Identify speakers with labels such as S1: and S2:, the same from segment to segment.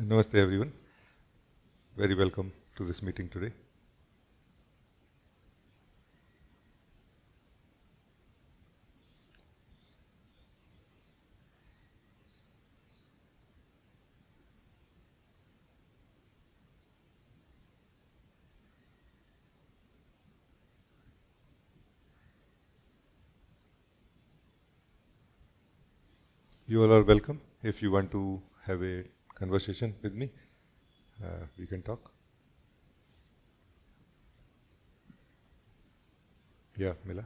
S1: Namaste everyone. Very welcome to this meeting today. You all are welcome. If you want to have a conversation with me, we can talk. Yeah, Mila.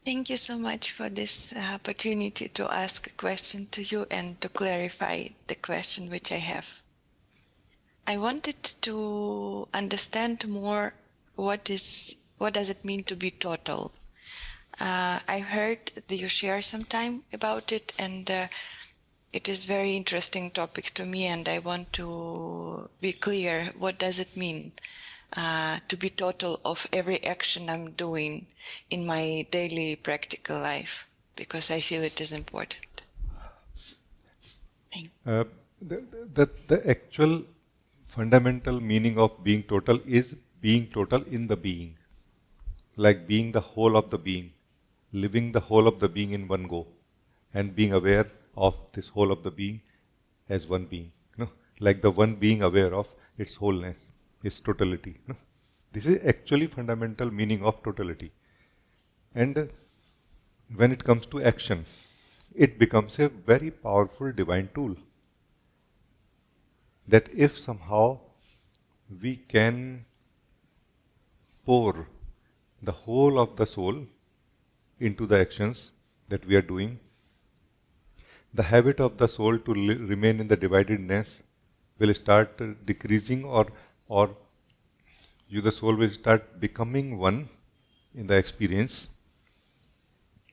S2: Thank you so much for this opportunity to ask a question to you and to clarify the question which I have. I wanted to understand more what does it mean to be total. I heard that you share some time about it, and it is very interesting topic to me, and I want to be clear. What does it mean to be total of every action I'm doing in my daily practical life? Because I feel it is important. Thank you.
S1: The actual fundamental meaning of being total is being total in the being, like being the whole of the being, living the whole of the being in one go, and being aware of this whole of the being as one being. Like the one being aware of its wholeness, its totality. This is actually fundamental meaning of totality. And when it comes to action, it becomes a very powerful divine tool. That if somehow we can pour the whole of the soul into the actions that we are doing, the habit of the soul to remain in the dividedness will start decreasing, or the soul will start becoming one in the experience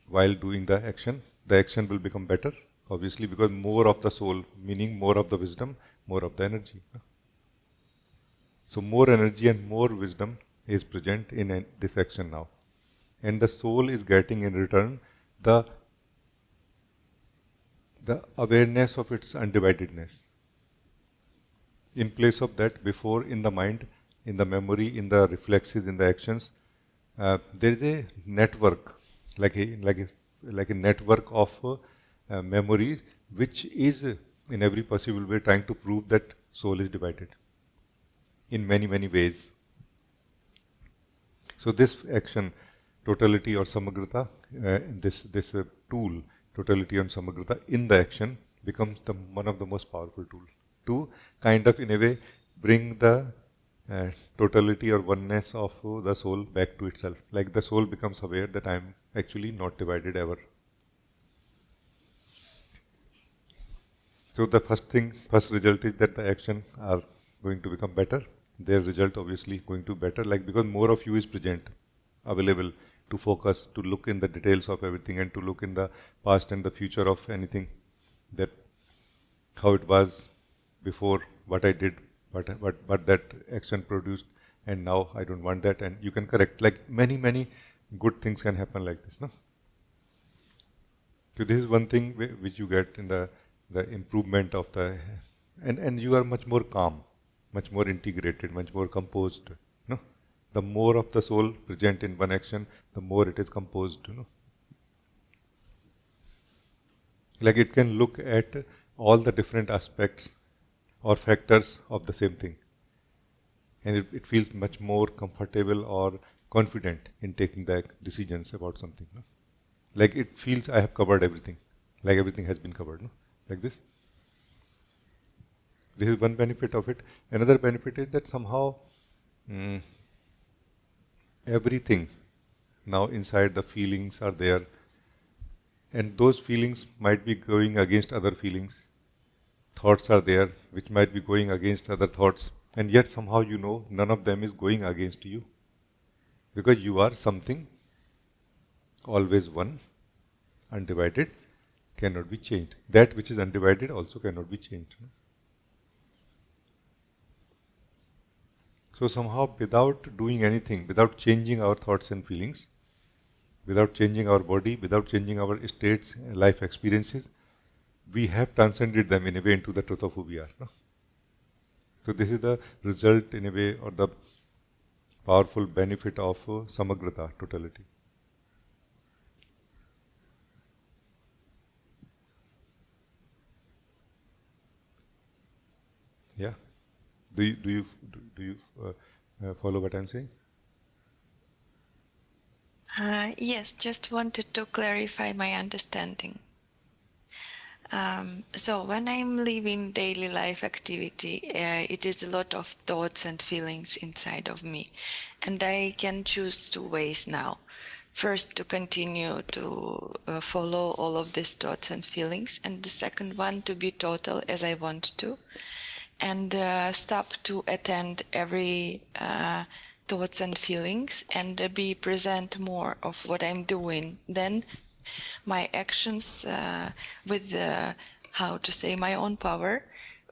S1: while doing the action. The action will become better, obviously, because more of the soul, meaning more of the wisdom, more of the energy. So more energy and more wisdom is present in this action now. And the soul is getting in return the awareness of its undividedness. In place of that, before, in the mind, in the memory, in the reflexes, in the actions, there is a network, like a network of memories, which is in every possible way trying to prove that soul is divided in many, many ways. So this action, totality or samagrata, this tool, totality and samagrata in the action becomes one of the most powerful tools to kind of in a way bring the totality or oneness of the soul back to itself. Like the soul becomes aware that I am actually not divided ever. So the first result is that the action are going to become better. Their result obviously going to be better, like because more of you is present, available to focus, to look in the details of everything, and to look in the past and the future of anything, that how it was before, what I did, what that action produced, and now I don't want that, and you can correct. Like many good things can happen like this, no? So this is one thing which you get in the improvement of the, and you are much more calm, much more integrated, much more composed. No, the more of the soul present in one action, the more it is composed. Like it can look at all the different aspects or factors of the same thing, and it feels much more comfortable or confident in taking the decisions about something. No? Like it feels I have covered everything, like everything has been covered. No? Like this. This is one benefit of it. Another benefit is that somehow mm, everything now inside the feelings are there, and those feelings might be going against other feelings. Thoughts are there which might be going against other thoughts, and yet somehow none of them is going against you, because you are something always one, undivided, cannot be changed. That which is undivided also cannot be changed. So somehow without doing anything, without changing our thoughts and feelings, without changing our body, without changing our states, life experiences, we have transcended them in a way into the truth of who we are. No? So this is the result in a way, or the powerful benefit of samagrata, totality. Yeah. Do you follow what I'm saying?
S2: Yes, just wanted to clarify my understanding. So when I'm living daily life activity, it is a lot of thoughts and feelings inside of me, and I can choose two ways now. First, to continue to follow all of these thoughts and feelings, and the second one to be total as I want to, and stop to attend every thoughts and feelings, and be present more of what I'm doing. Then my actions with how to say my own power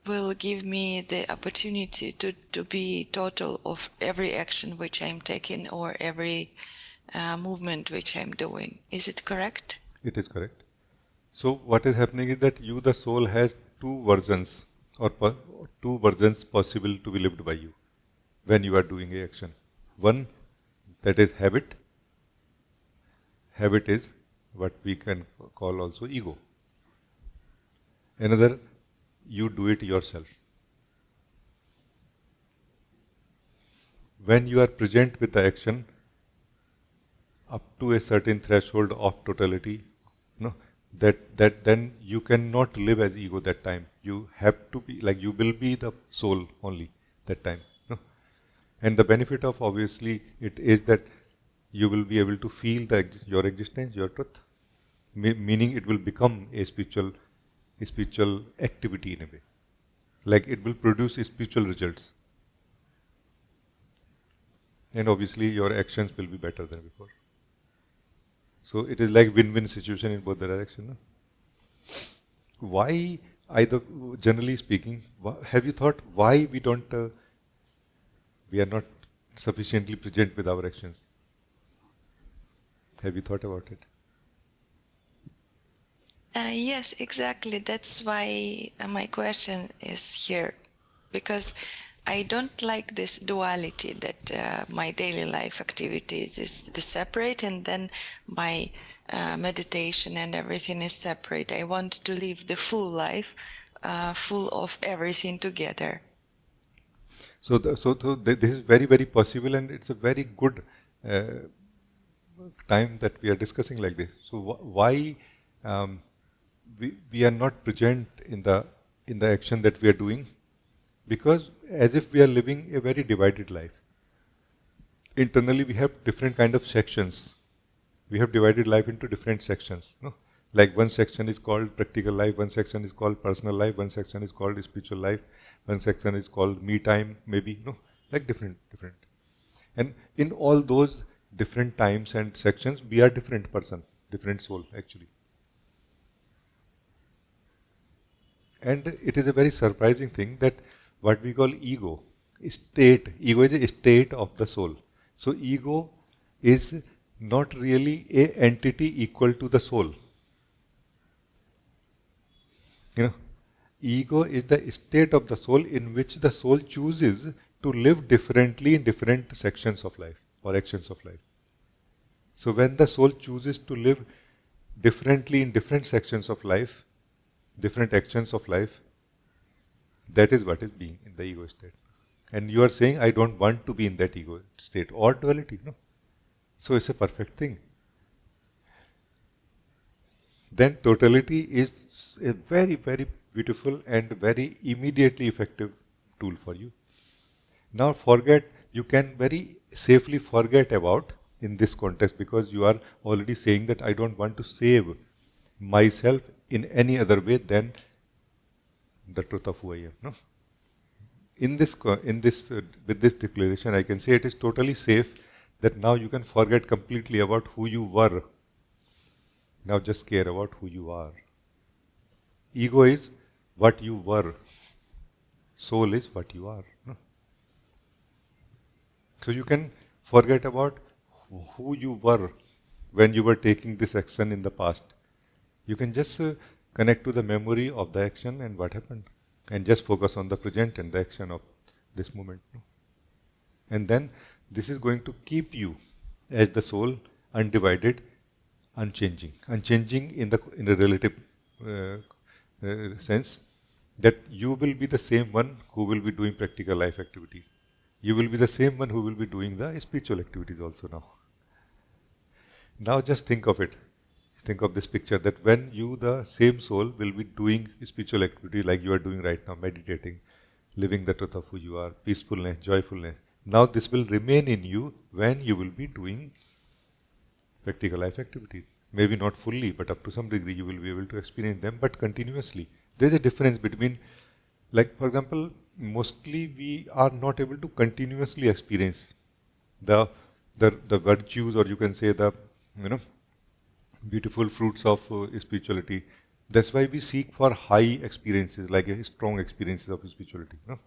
S2: will give me the opportunity to be total of every action which I'm taking, or every movement which I'm doing. Is it correct?
S1: It is correct. So what is happening is that you, the soul, has two versions, or two versions possible to be lived by you when you are doing a action. One, that is habit. Habit is what we can call also ego. Another, you do it yourself. When you are present with the action up to a certain threshold of totality, no, that then you cannot live as ego that time. You have to be like, you will be the soul only that time. No? And the benefit of obviously it is that you will be able to feel your existence, your truth, meaning it will become a spiritual activity in a way. Like it will produce spiritual results, and obviously your actions will be better than before. So it is like win-win situation in both the direction. No? Why either, generally speaking, have you thought why we are not sufficiently present with our actions? Have you thought about it?
S2: Yes, exactly. That's why my question is here, because I don't like this duality that my daily life activities is the separate, and then my meditation and everything is separate. I want to live the full life, full of everything together.
S1: This is very, very possible, and it's a very good uh, time that we are discussing like this. So why um, we are not present in the action that we are doing? Because as if we are living a very divided life. Internally, we have different kind of sections. We have divided life into different sections. No? Like one section is called practical life, one section is called personal life, one section is called spiritual life, one section is called me time, maybe. No, like different. And in all those different times and sections, we are different person, different soul actually. And it is a very surprising thing that what we call ego is a state of the soul. So ego is not really a entity equal to the soul. You know, ego is the state of the soul in which the soul chooses to live differently in different sections of life or actions of life. So when the soul chooses to live differently in different sections of life, different actions of life, that is what is being in the ego state. And you are saying, I don't want to be in that ego state or duality. No. So it's a perfect thing. Then totality is a very, very beautiful and very immediately effective tool for you. Now forget, you can very safely forget about in this context, because you are already saying that I don't want to save myself in any other way than the truth of who I am. No? With this declaration, I can say it is totally safe that now you can forget completely about who you were. Now just care about who you are. Ego is what you were. Soul is what you are. No? So you can forget about who you were when you were taking this action in the past. You can just Connect to the memory of the action and what happened. And just focus on the present and the action of this moment. And then this is going to keep you as the soul undivided, unchanging. Unchanging in a relative sense, that you will be the same one who will be doing practical life activities. You will be the same one who will be doing the spiritual activities also now. Now just think of it. Think of this picture that when you, the same soul, will be doing spiritual activity like you are doing right now, meditating, living the truth of who you are, peacefulness, joyfulness. Now this will remain in you when you will be doing practical life activities. Maybe not fully, but up to some degree you will be able to experience them, but continuously. There is a difference between, like for example, mostly we are not able to continuously experience the the virtues, or you can say the you know beautiful fruits of spirituality. That's why we seek for high experiences, like strong experiences of spirituality. No?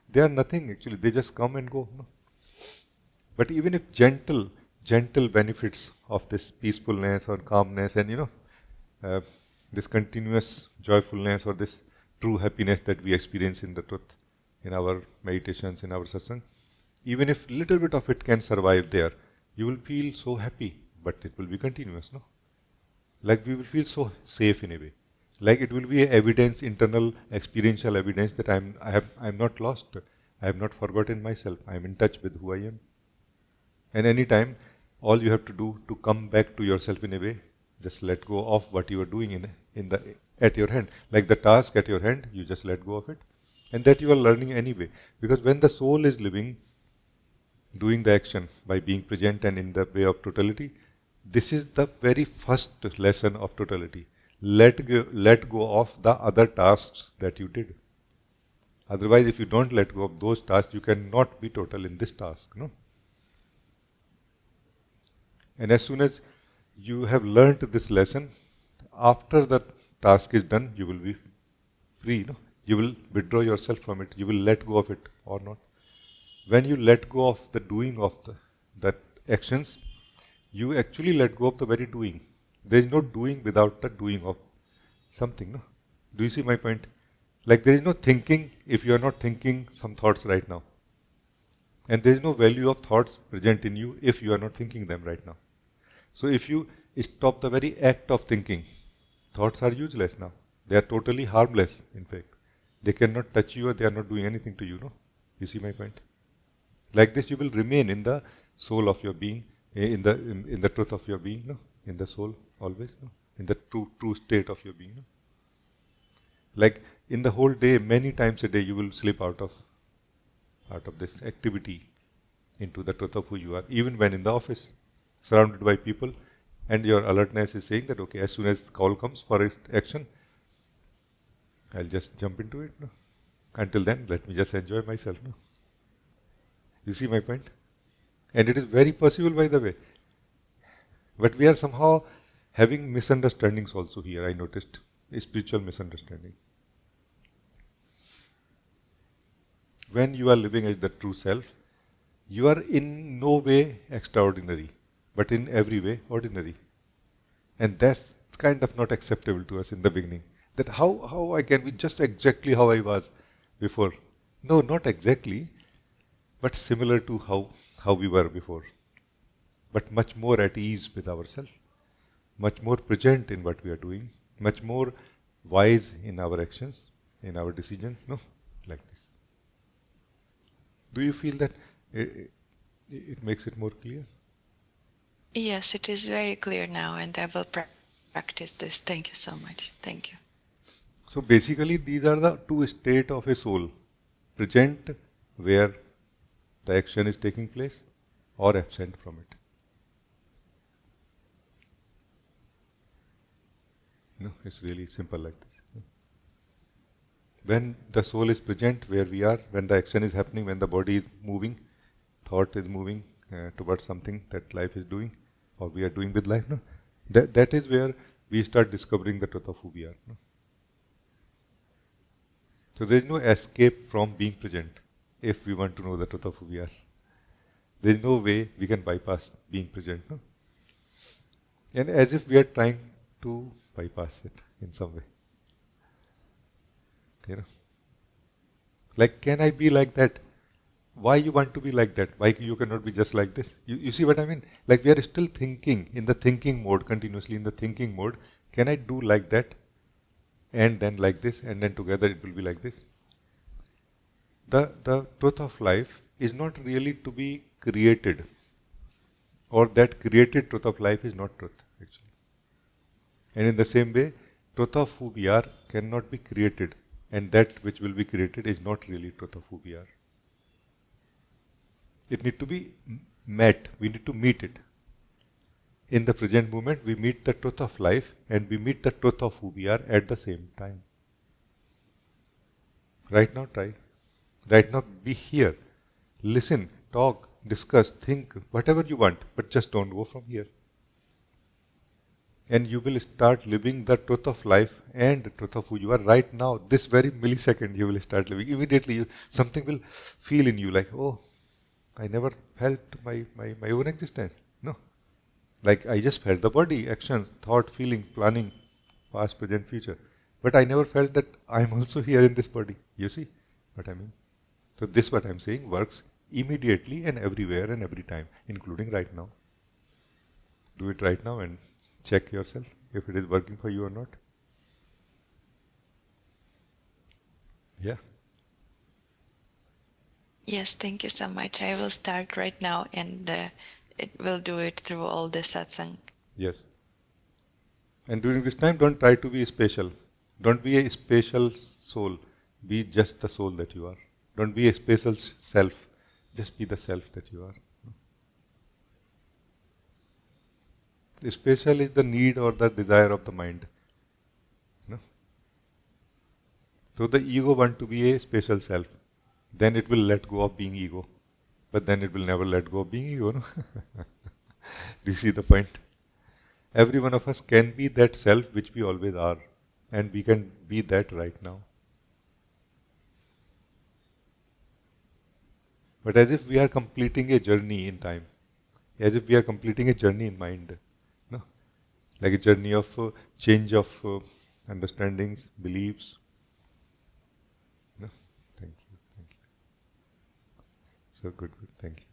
S1: They are nothing actually. They just come and go. No? But even if gentle benefits of this peacefulness or calmness, and uh, this continuous joyfulness or this true happiness that we experience in the truth, in our meditations, in our satsang, even if little bit of it can survive there, you will feel so happy, but it will be continuous, no? Like we will feel so safe in a way. Like it will be a evidence, internal experiential evidence that I'm not lost. I have not forgotten myself. I am in touch with who I am. And anytime, all you have to do to come back to yourself in a way, just let go of what you are doing in the at your hand. Like the task at your hand, you just let go of it. And that you are learning anyway. Because when the soul is living, doing the action by being present and in the way of totality, this is the very first lesson of totality. Let go of the other tasks that you did. Otherwise, if you don't let go of those tasks, you cannot be total in this task. No? And as soon as you have learnt this lesson, after the task is done, you will be free. No? You will withdraw yourself from it. You will let go of it or not. When you let go of the doing of that actions, you actually let go of the very doing. There is no doing without the doing of something. No? Do you see my point? Like there is no thinking if you are not thinking some thoughts right now. And there is no value of thoughts present in you if you are not thinking them right now. So if you stop the very act of thinking, thoughts are useless now. They are totally harmless, in fact. They cannot touch you or they are not doing anything to you. No? You see my point? Like this, you will remain in the soul of your being, in the truth of your being, no? In the soul always, no? In the true state of your being. No? Like in the whole day, many times a day, you will slip out of this activity into the truth of who you are, even when in the office, surrounded by people, and your alertness is saying that okay, as soon as the call comes for action, I'll just jump into it. No? Until then, let me just enjoy myself. No? You see my point? And it is very possible, by the way. But we are somehow having misunderstandings also here, I noticed. A spiritual misunderstanding. When you are living as the true self, you are in no way extraordinary, but in every way ordinary. And that's kind of not acceptable to us in the beginning. That how I can be just exactly how I was before. No, not exactly, but similar to how we were before. But much more at ease with ourselves, much more present in what we are doing, much more wise in our actions, in our decisions, no? Like this. Do you feel that it makes it more clear?
S2: Yes, it is very clear now, and I will practice this. Thank you so much. Thank you.
S1: So basically, these are the two states of a soul: present, where the action is taking place, or absent from it. No, it's really simple like this. When the soul is present where we are, when the action is happening, when the body is moving, thought is moving towards something that life is doing, or we are doing with life, no? That is where we start discovering the truth of who we are. No? So there is no escape from being present if we want to know the truth of who we are. There is no way we can bypass being present. No? And as if we are trying to bypass it in some way. You know, like, can I be like that? Why you want to be like that? Why you cannot be just like this? You see what I mean? Like we are still thinking in the thinking mode, continuously in the thinking mode. Can I do like that? And then like this, and then together it will be like this. The truth of life is not really to be created, or that created truth of life is not truth, actually. And in the same way, truth of who we are cannot be created, and that which will be created is not really truth of who we are. It need to be met. We need to meet it. In the present moment, we meet the truth of life and we meet the truth of who we are at the same time. Right now, try. Right now, be here. Listen, talk, discuss, think, whatever you want, but just don't go from here. And you will start living the truth of life and the truth of who you are right now. This very millisecond, you will start living. Immediately, something will feel in you like, oh, I never felt my own existence. No. Like I just felt the body, actions, thought, feeling, planning, past, present, future. But I never felt that I'm also here in this body. You see what I mean? So this what I'm saying works immediately and everywhere and every time, including right now. Do it right now and check yourself if it is working for you or not. Yeah.
S2: Yes, thank you so much. I will start right now, and it will do it through all the satsang.
S1: Yes. And during this time, don't try to be special. Don't be a special soul. Be just the soul that you are. Don't be a special self. Just be the self that you are. The special is the need or the desire of the mind. No? So the ego want to be a special self. Then it will let go of being ego. But then it will never let go of being ego. No? Do you see the point? Every one of us can be that self which we always are. And we can be that right now. But as if we are completing a journey in time. As if we are completing a journey in mind. No? Like a journey of change of understandings, beliefs. No? Thank you. Thank you. So good, good. Thank you.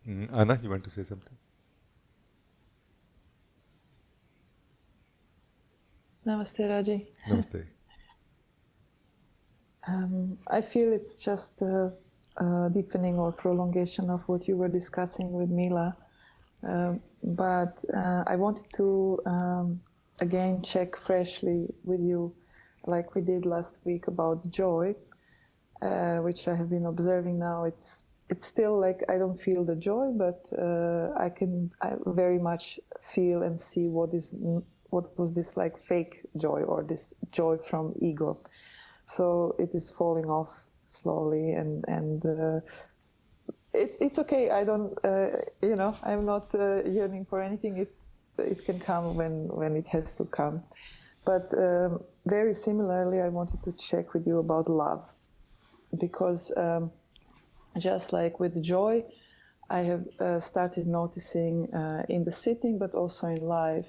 S1: Anna, you want to say something?
S3: Namaste, Rajee.
S1: Namaste.
S3: I feel it's just a deepening or prolongation of what you were discussing with Mila. But I wanted to again check freshly with you, like we did last week about joy, which I have been observing now. It's still like I don't feel the joy, but I very much feel and see what was this like fake joy or this joy from ego. So it is falling off slowly, and it's okay. I don't, I'm not yearning for anything. It can come when it has to come. But very similarly, I wanted to check with you about love, because just like with joy, I have started noticing in the sitting, but also in life,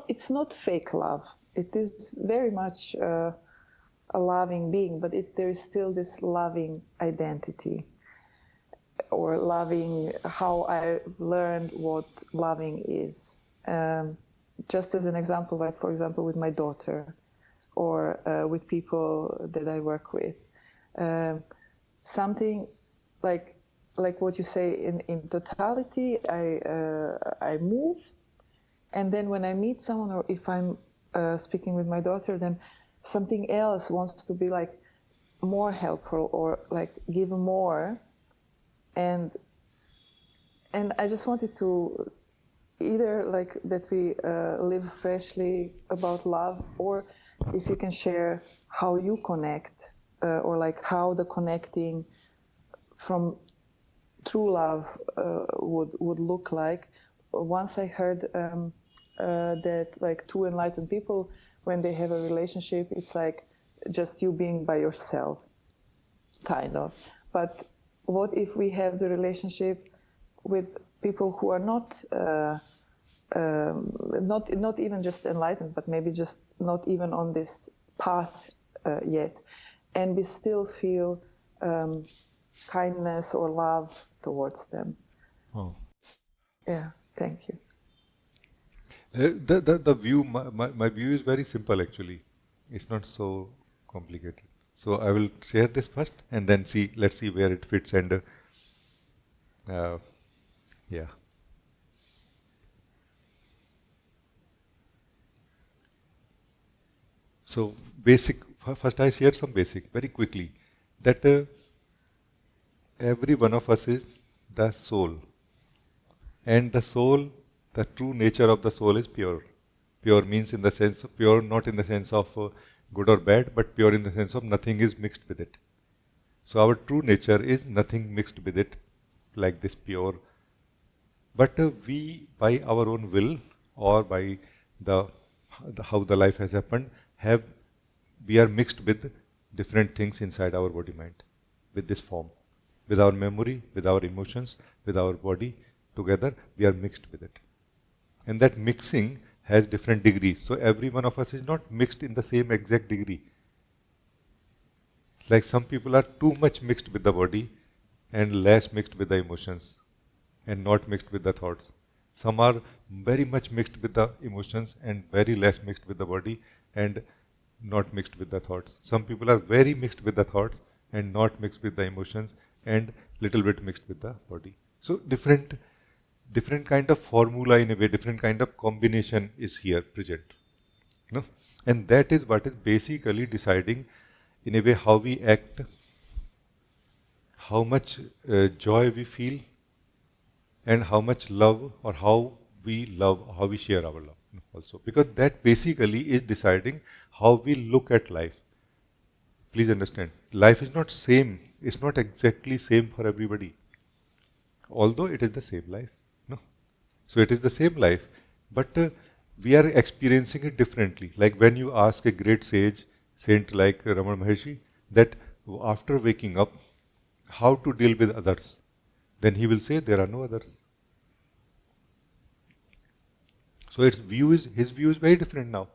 S3: it's not fake love. It is very much a loving being, but there is still this loving identity, or loving how I learned what loving is. Just as an example, like for example with my daughter, or with people that I work with, something like what you say in totality, I move, and then when I meet someone, or if I'm speaking with my daughter, then something else wants to be like more helpful, or like give more, and I just wanted to either like that we live freshly about love, or if you can share how you connect, or like how the connecting from true love would look like. Once I heard that like two enlightened people when they have a relationship, it's like just you being by yourself, kind of. But what if we have the relationship with people who are not even just enlightened, but maybe just not even on this path yet, and we still feel kindness or love towards them?
S1: Oh.
S3: Yeah, thank you.
S1: The view, my view is very simple actually. It's not so complicated. So I will share this first and then let's see where it fits and yeah. So first I share some basic very quickly that every one of us is the soul. And the soul, the true nature of the soul is pure. Pure means in the sense of pure, not in the sense of good or bad, but pure in the sense of nothing is mixed with it. So our true nature is nothing mixed with it, like this pure. But we, by our own will or by how the life has happened, we are mixed with different things inside our body mind, with this form, with our memory, with our emotions, with our body. Together, we are mixed with it. And that mixing has different degrees. So every one of us is not mixed in the same exact degree. Like some people are too much mixed with the body and less mixed with the emotions and not mixed with the thoughts. Some are very much mixed with the emotions and very less mixed with the body and not mixed with the thoughts. Some people are very mixed with the thoughts and not mixed with the emotions and little bit mixed with the body. So different kind of formula in a way, different kind of combination is here present. No? And that is what is basically deciding in a way how we act, how much joy we feel, and how much love or how we love, how we share our love also. Because that basically is deciding how we look at life. Please understand, life is not same, it's not exactly same for everybody. Although it is the same life. No? So it is the same life, but we are experiencing it differently. Like when you ask a great sage, saint like Ramana Maharshi, that after waking up, how to deal with others, then he will say there are no others. So his view is very different now.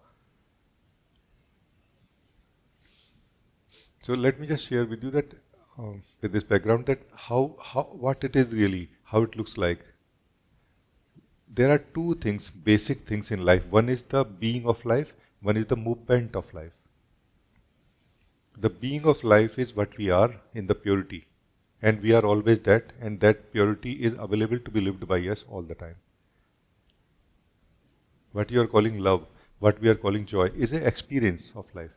S1: So let me just share with you that with this background that what it is really, how it looks like. There are two things, basic things in life. One is the being of life, one is the movement of life. The being of life is what we are in the purity. And we are always that, and that purity is available to be lived by us all the time. What you are calling love, what we are calling joy, is an experience of life.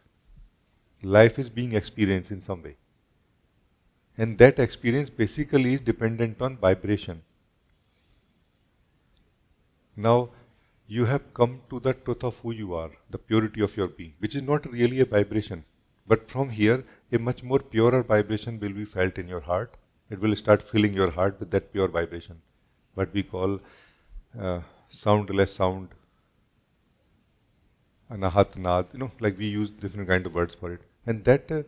S1: Life is being experienced in some way. And that experience basically is dependent on vibration. Now, you have come to the truth of who you are, the purity of your being, which is not really a vibration. But from here, a much more purer vibration will be felt in your heart. It will start filling your heart with that pure vibration, what we call soundless sound, anahat nad, like we use different kind of words for it. And that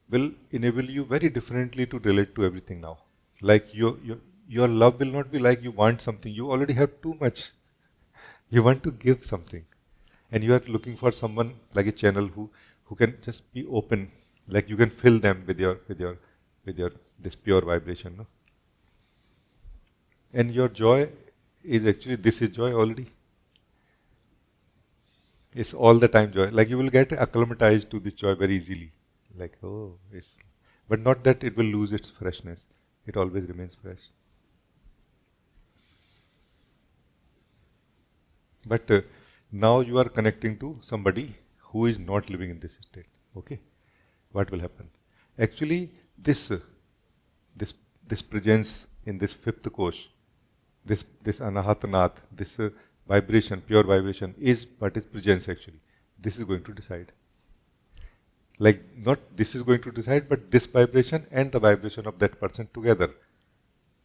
S1: will enable you very differently to relate to everything now. Like your love will not be like you want something. You already have too much. You want to give something. And you are looking for someone like a channel who can just be open, like you can fill them with your this pure vibration. No? And your joy is actually, this is joy already. It's all the time joy. Like you will get acclimatized to this joy very easily. Like, oh, but not that it will lose its freshness. It always remains fresh. But now you are connecting to somebody who is not living in this state. Okay, what will happen? Actually, this presence in this fifth kosh, this anahatanath, this vibration, pure vibration, is what is presence actually. This is going to decide. Like not this is going to decide, but this vibration and the vibration of that person together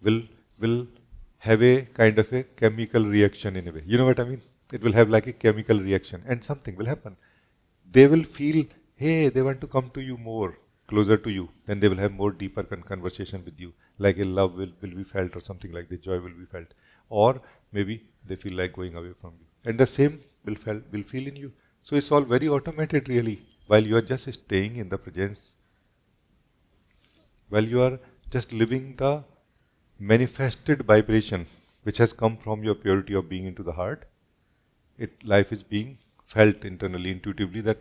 S1: will have a kind of a chemical reaction in a way. You know what I mean? It will have like a chemical reaction and something will happen. they will feel, hey, they want to come to you more, closer to you. Then they will have more deeper conversation with you, like a love will be felt or something like this, joy will be felt. Or maybe they feel like going away from you. And the same will feel in you. So it's all very automated really, while you are just staying in the presence, while you are just living the manifested vibration which has come from your purity of being into the heart. Life is being felt internally, intuitively, that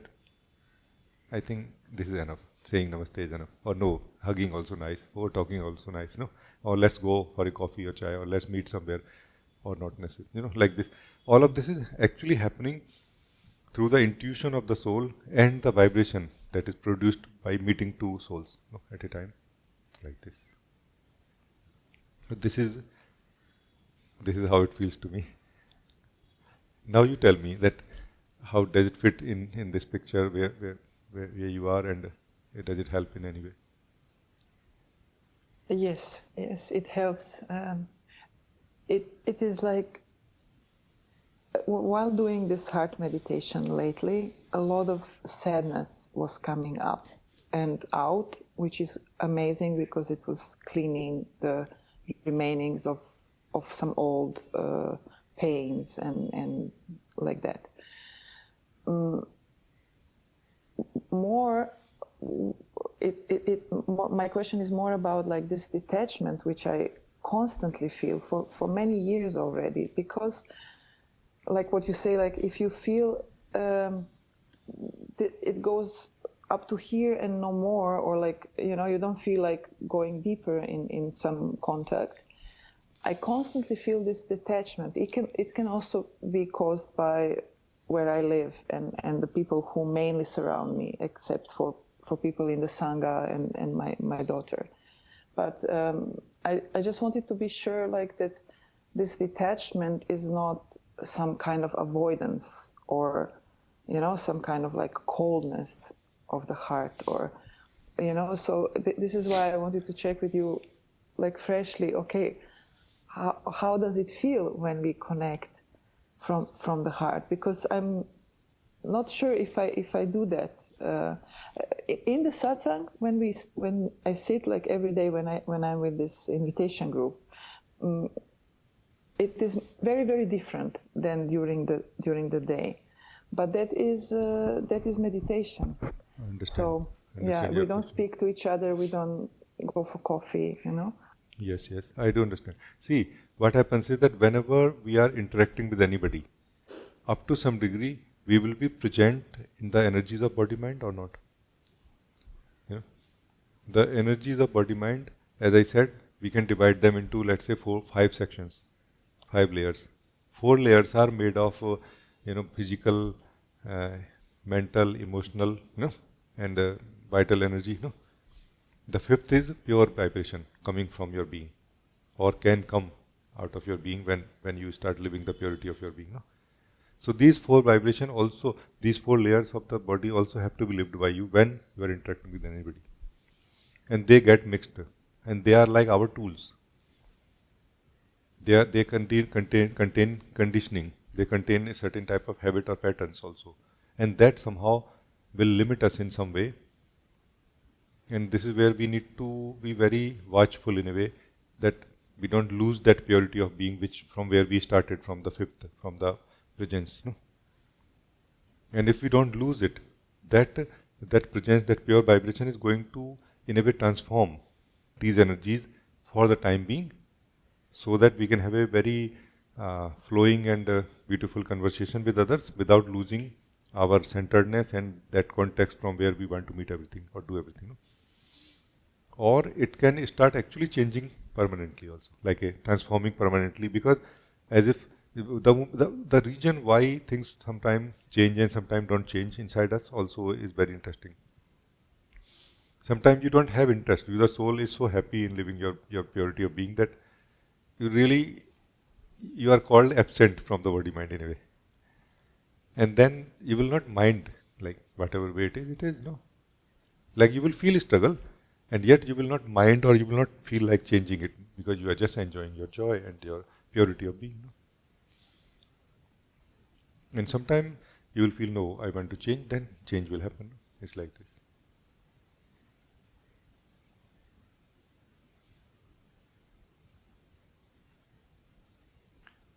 S1: I think this is enough. Saying namaste is enough. Or no, hugging also nice. Or talking also nice. No, or let's go for a coffee or chai, or let's meet somewhere, or not necessarily. Like this. All of this is actually happening through the intuition of the soul and the vibration that is produced by meeting two souls at a time, like this. But this is how it feels to me. Now you tell me that how does it fit in this picture where you are, and does it help in any way?
S3: Yes, it helps. It is like while doing this heart meditation lately, a lot of sadness was coming up and out, which is amazing because it was cleaning the remainings of some old pains and like that. My question is more about like this detachment, which I constantly feel for many years already, because like what you say, like if you feel it goes up to here and no more, or like you don't feel like going deeper in some contact, I constantly feel this detachment. It can also be caused by where I live and the people who mainly surround me, except for people in the Sangha and my daughter. But I just wanted to be sure like that this detachment is not some kind of avoidance or some kind of like coldness of the heart, or so this is why I wanted to check with you like freshly, okay, how does it feel when we connect from the heart? Because I'm not sure if I do that in the satsang when I sit like every day when I'm with this invitation group. It is very, very different than during the day, but that is meditation.
S1: I understand.
S3: So yeah, we don't speak to each other, we don't go for coffee,
S1: Yes, I do understand. See, what happens is that whenever we are interacting with anybody, up to some degree, we will be present in the energies of body mind or not. The energies of body mind, as I said, we can divide them into, let's say, 5 sections, 5 layers. 4 layers are made of, physical, mental, emotional, and vital energy. The 5th is pure vibration coming from your being, or can come out of your being when you start living the purity of your being. So these 4 vibration also, these 4 layers of the body also have to be lived by you when you are interacting with anybody. And they get mixed, and they are like our tools. They contain conditioning. They contain a certain type of habit or patterns also, and that somehow will limit us in some way. And this is where we need to be very watchful in a way that we don't lose that purity of being, which from where we started, from the 5th, from the presence. And if we don't lose it, that presence, that pure vibration is going to in a way transform these energies for the time being, so that we can have a very flowing and beautiful conversation with others without losing our centeredness and that context from where we want to meet everything or do everything. Or it can start actually changing permanently also, like a transforming permanently, because as if the reason why things sometimes change and sometimes don't change inside us also is very interesting. Sometimes you don't have interest. The soul is so happy in living your purity of being that you are called absent from the body mind in a way. And then you will not mind, like whatever way it is, no. Like you will feel struggle, and yet you will not mind or you will not feel like changing it, because you are just enjoying your joy and your purity of being. No? And sometimes you will feel, no, I want to change, then change will happen. It's like this.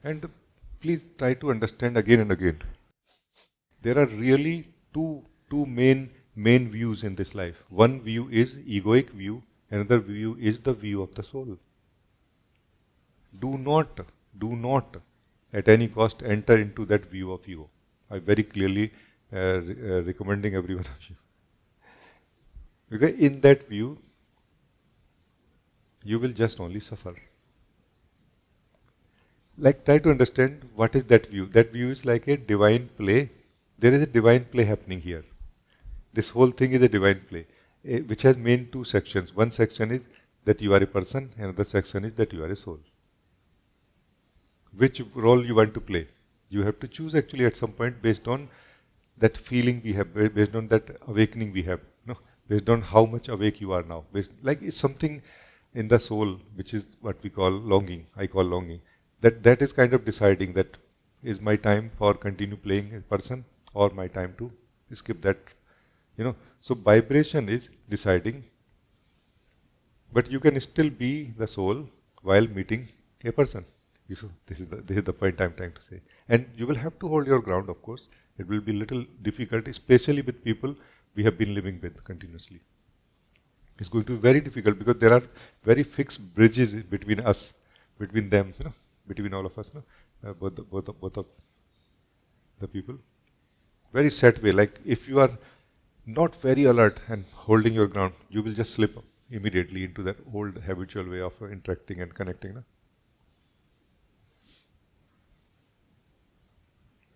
S1: And please try to understand again and again. There are really two main views in this life. One view is egoic view, another view is the view of the soul. Do not at any cost enter into that view of ego. I very clearly recommending every one of you. Because in that view, you will just only suffer. Like, try to understand what is that view. That view is like a divine play. There is a divine play happening here. This whole thing is a divine play, which has main two sections. One section is that you are a person, another section is that you are a soul. Which role you want to play? You have to choose actually at some point based on that feeling we have, based on that awakening we have, no? Based on how much awake you are now. Like it's something in the soul, which is what we call longing. I call longing. That is kind of deciding that is my time for continue playing a person or my time to skip that, you know. So vibration is deciding, but you can still be the soul while meeting a person. So this is the point I'm trying to say. And you will have to hold your ground, of course. It will be little difficult, especially with people we have been living with continuously. It's going to be very difficult because there are very fixed bridges between us, between them, you know, between all of us, no? Both of the people. Very set way. Like if you are not very alert and holding your ground, you will just slip immediately into that old habitual way of interacting and connecting. No?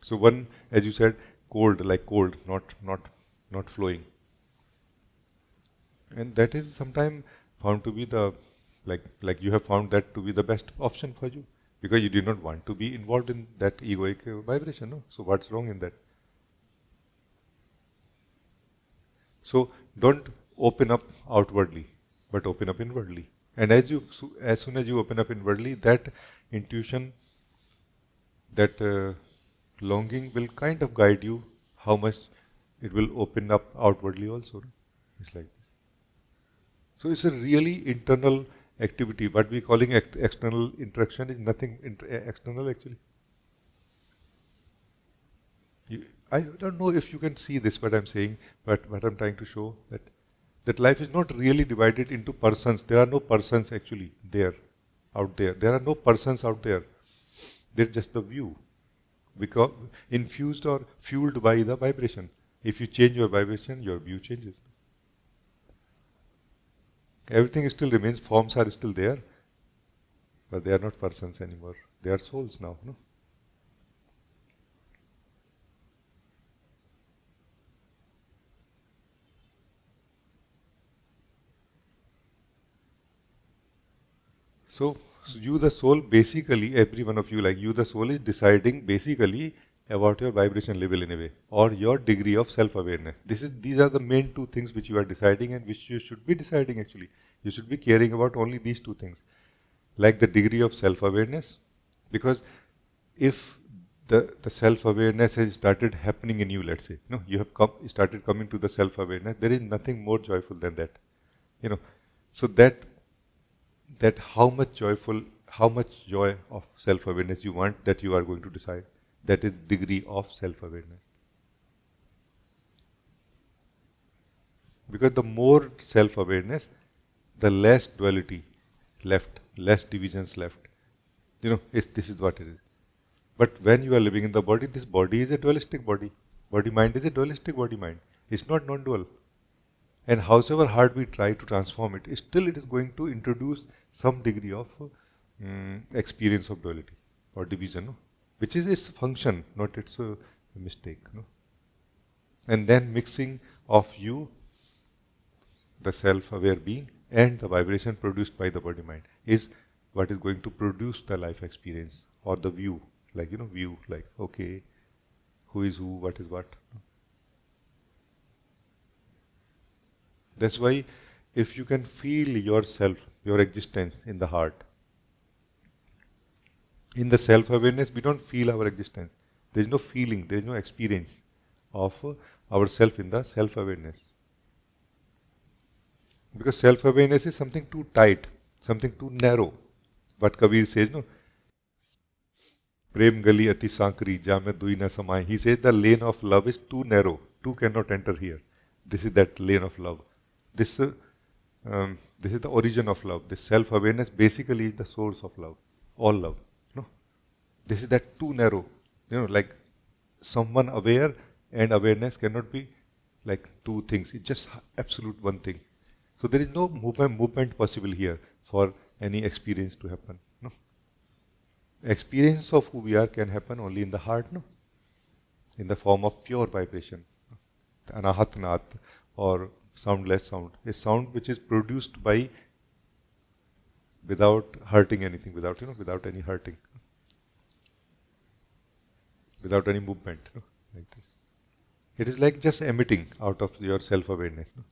S1: So one, as you said, cold, like cold, not flowing. And that is sometimes found to be the, like you have found that to be the best option for you. Because you do not want to be involved in that egoic vibration. No? So what's wrong in that? So don't open up outwardly, but open up inwardly. And as soon as you open up inwardly, that intuition, that longing will kind of guide you how much it will open up outwardly also. It's like this. So it's a really internal activity. What we calling external interaction is nothing external actually. I don't know if you can see this, what I'm saying, but what I'm trying to show, that life is not really divided into persons. There are no persons actually out there. There are no persons out there. There's just the view, because infused or fueled by the vibration. If you change your vibration, your view changes. Everything still remains, forms are still there, but they are not persons anymore. They are souls now. No? So you the soul, basically, every one of you, like you the soul is deciding basically about your vibration level in a way, or your degree of self-awareness. These are the main two things which you are deciding and which you should be deciding actually. You should be caring about only these two things. Like the degree of self-awareness, because if the self-awareness has started happening in you, let's say, you have started coming to the self-awareness, there is nothing more joyful than that. So that how much joy of self-awareness you want, that you are going to decide. That is degree of self-awareness. Because the more self-awareness, the less duality left, less divisions left. This is what it is. But when you are living in the body, this body is a dualistic body. Body-mind is a dualistic body-mind. It's not non-dual. And however hard we try to transform it, still it is going to introduce some degree of experience of duality or division, which is its function, not its mistake. And then mixing of you, the self-aware being, and the vibration produced by the body-mind is what is going to produce the life experience or the view, view, like, okay, who is who, what is what. That's why if you can feel yourself, your existence in the heart, in the self-awareness, we don't feel our existence. There is no feeling, there is no experience. of ourself in the self-awareness. Because self-awareness is something too tight, something too narrow. What Kabir says, no, Prem gali ati sankri, jame dui na samai. He says the lane of love is too narrow. Two cannot enter here. This is that lane of love. This is the origin of love. This self-awareness basically is the source of love. All love. No? This is that too narrow. Like someone aware and awareness cannot be like two things. It's just absolute one thing. So there is no movement possible here for any experience to happen. No? Experience of who we are can happen only in the heart, no? In the form of pure vibration. Anahat nath, or soundless sound. A sound which is produced by without hurting anything, without any hurting. Without any movement, no? Like this. It is like just emitting out of your self-awareness. No?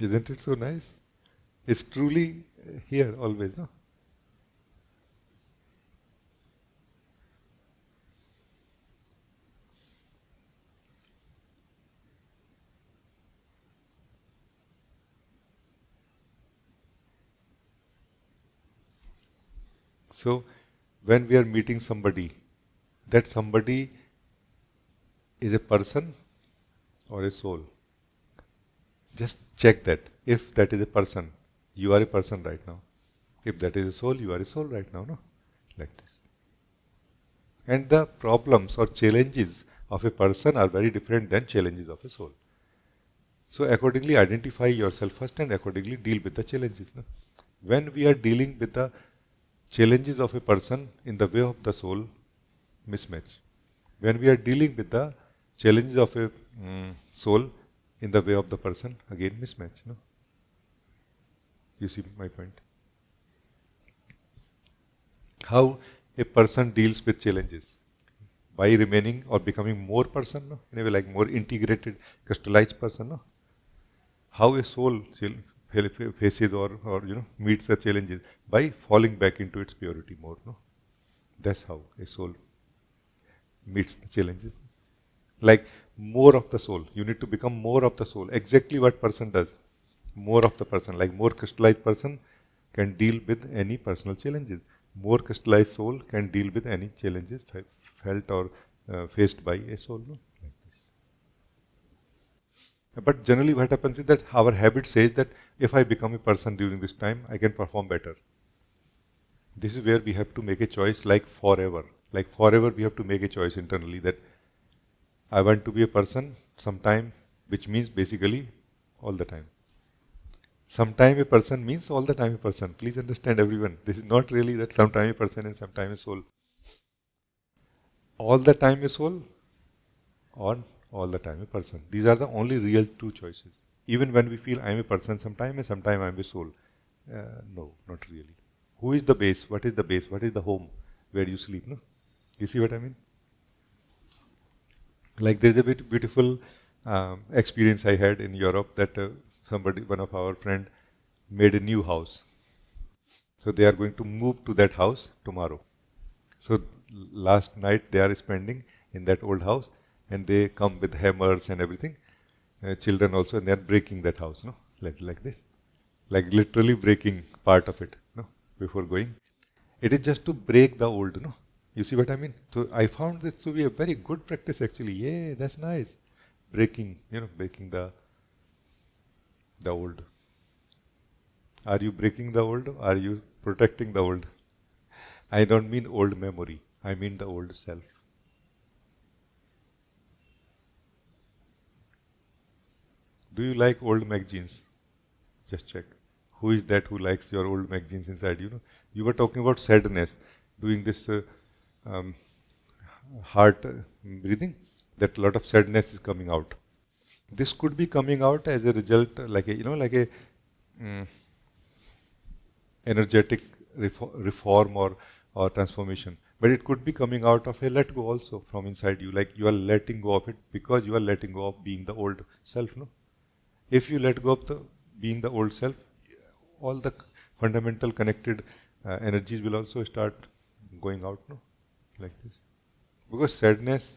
S1: Isn't it so nice? It's truly here always, no? So, when we are meeting somebody, that somebody is a person or a soul. Just check that. If that is a person, you are a person right now. If that is a soul, you are a soul right now, no? Like this. And the problems or challenges of a person are very different than challenges of a soul. So accordingly identify yourself first and accordingly deal with the challenges. No? When we are dealing with the challenges of a person in the way of the soul, mismatch. When we are dealing with the challenges of a soul in the way of the person, again mismatch. No? You see my point? How a person deals with challenges? By remaining or becoming more person, no? In a way like more integrated, crystallized person. No? How a soul faces or meets the challenges? By falling back into its purity more. No? That's how a soul meets the challenges. Like more of the soul. You need to become more of the soul. Exactly what person does. More of the person. Like more crystallized person can deal with any personal challenges. More crystallized soul can deal with any challenges felt or faced by a soul. No? Like this. But generally what happens is that our habit says that if I become a person during this time, I can perform better. This is where we have to make a choice like forever. Like forever we have to make a choice internally that I want to be a person sometime, which means basically all the time. Sometime a person means all the time a person. Please understand everyone. This is not really that sometime a person and sometime a soul. All the time a soul or all the time a person. These are the only real two choices. Even when we feel I am a person sometime and sometime I am a soul. No, not really. Who is the base? What is the base? What is the home where you sleep? No? You see what I mean? Like there's a beautiful experience I had in Europe that one of our friend made a new house. So they are going to move to that house tomorrow. So last night they are spending in that old house and they come with hammers and everything. Children also, and they are breaking that house, no? Like this. Like literally breaking part of it, no? Before going. It is just to break the old, no? You see what I mean? So I found this to be a very good practice actually. Yeah, that's nice. Breaking, breaking the old. Are you breaking the old? Are you protecting the old? I don't mean old memory. I mean the old self. Do you like old magazines? Just check. Who is that who likes your old magazines inside? You were talking about sadness, doing this heart breathing. That a lot of sadness is coming out This could be coming out as a result, like a, like a mm, energetic reform or transformation. But it could be coming out of a let go also from inside you, like you are letting go of it because you are letting go of being the old self. No, if you let go of the being the old self, all the fundamental connected energies will also start going out. No, like this, because sadness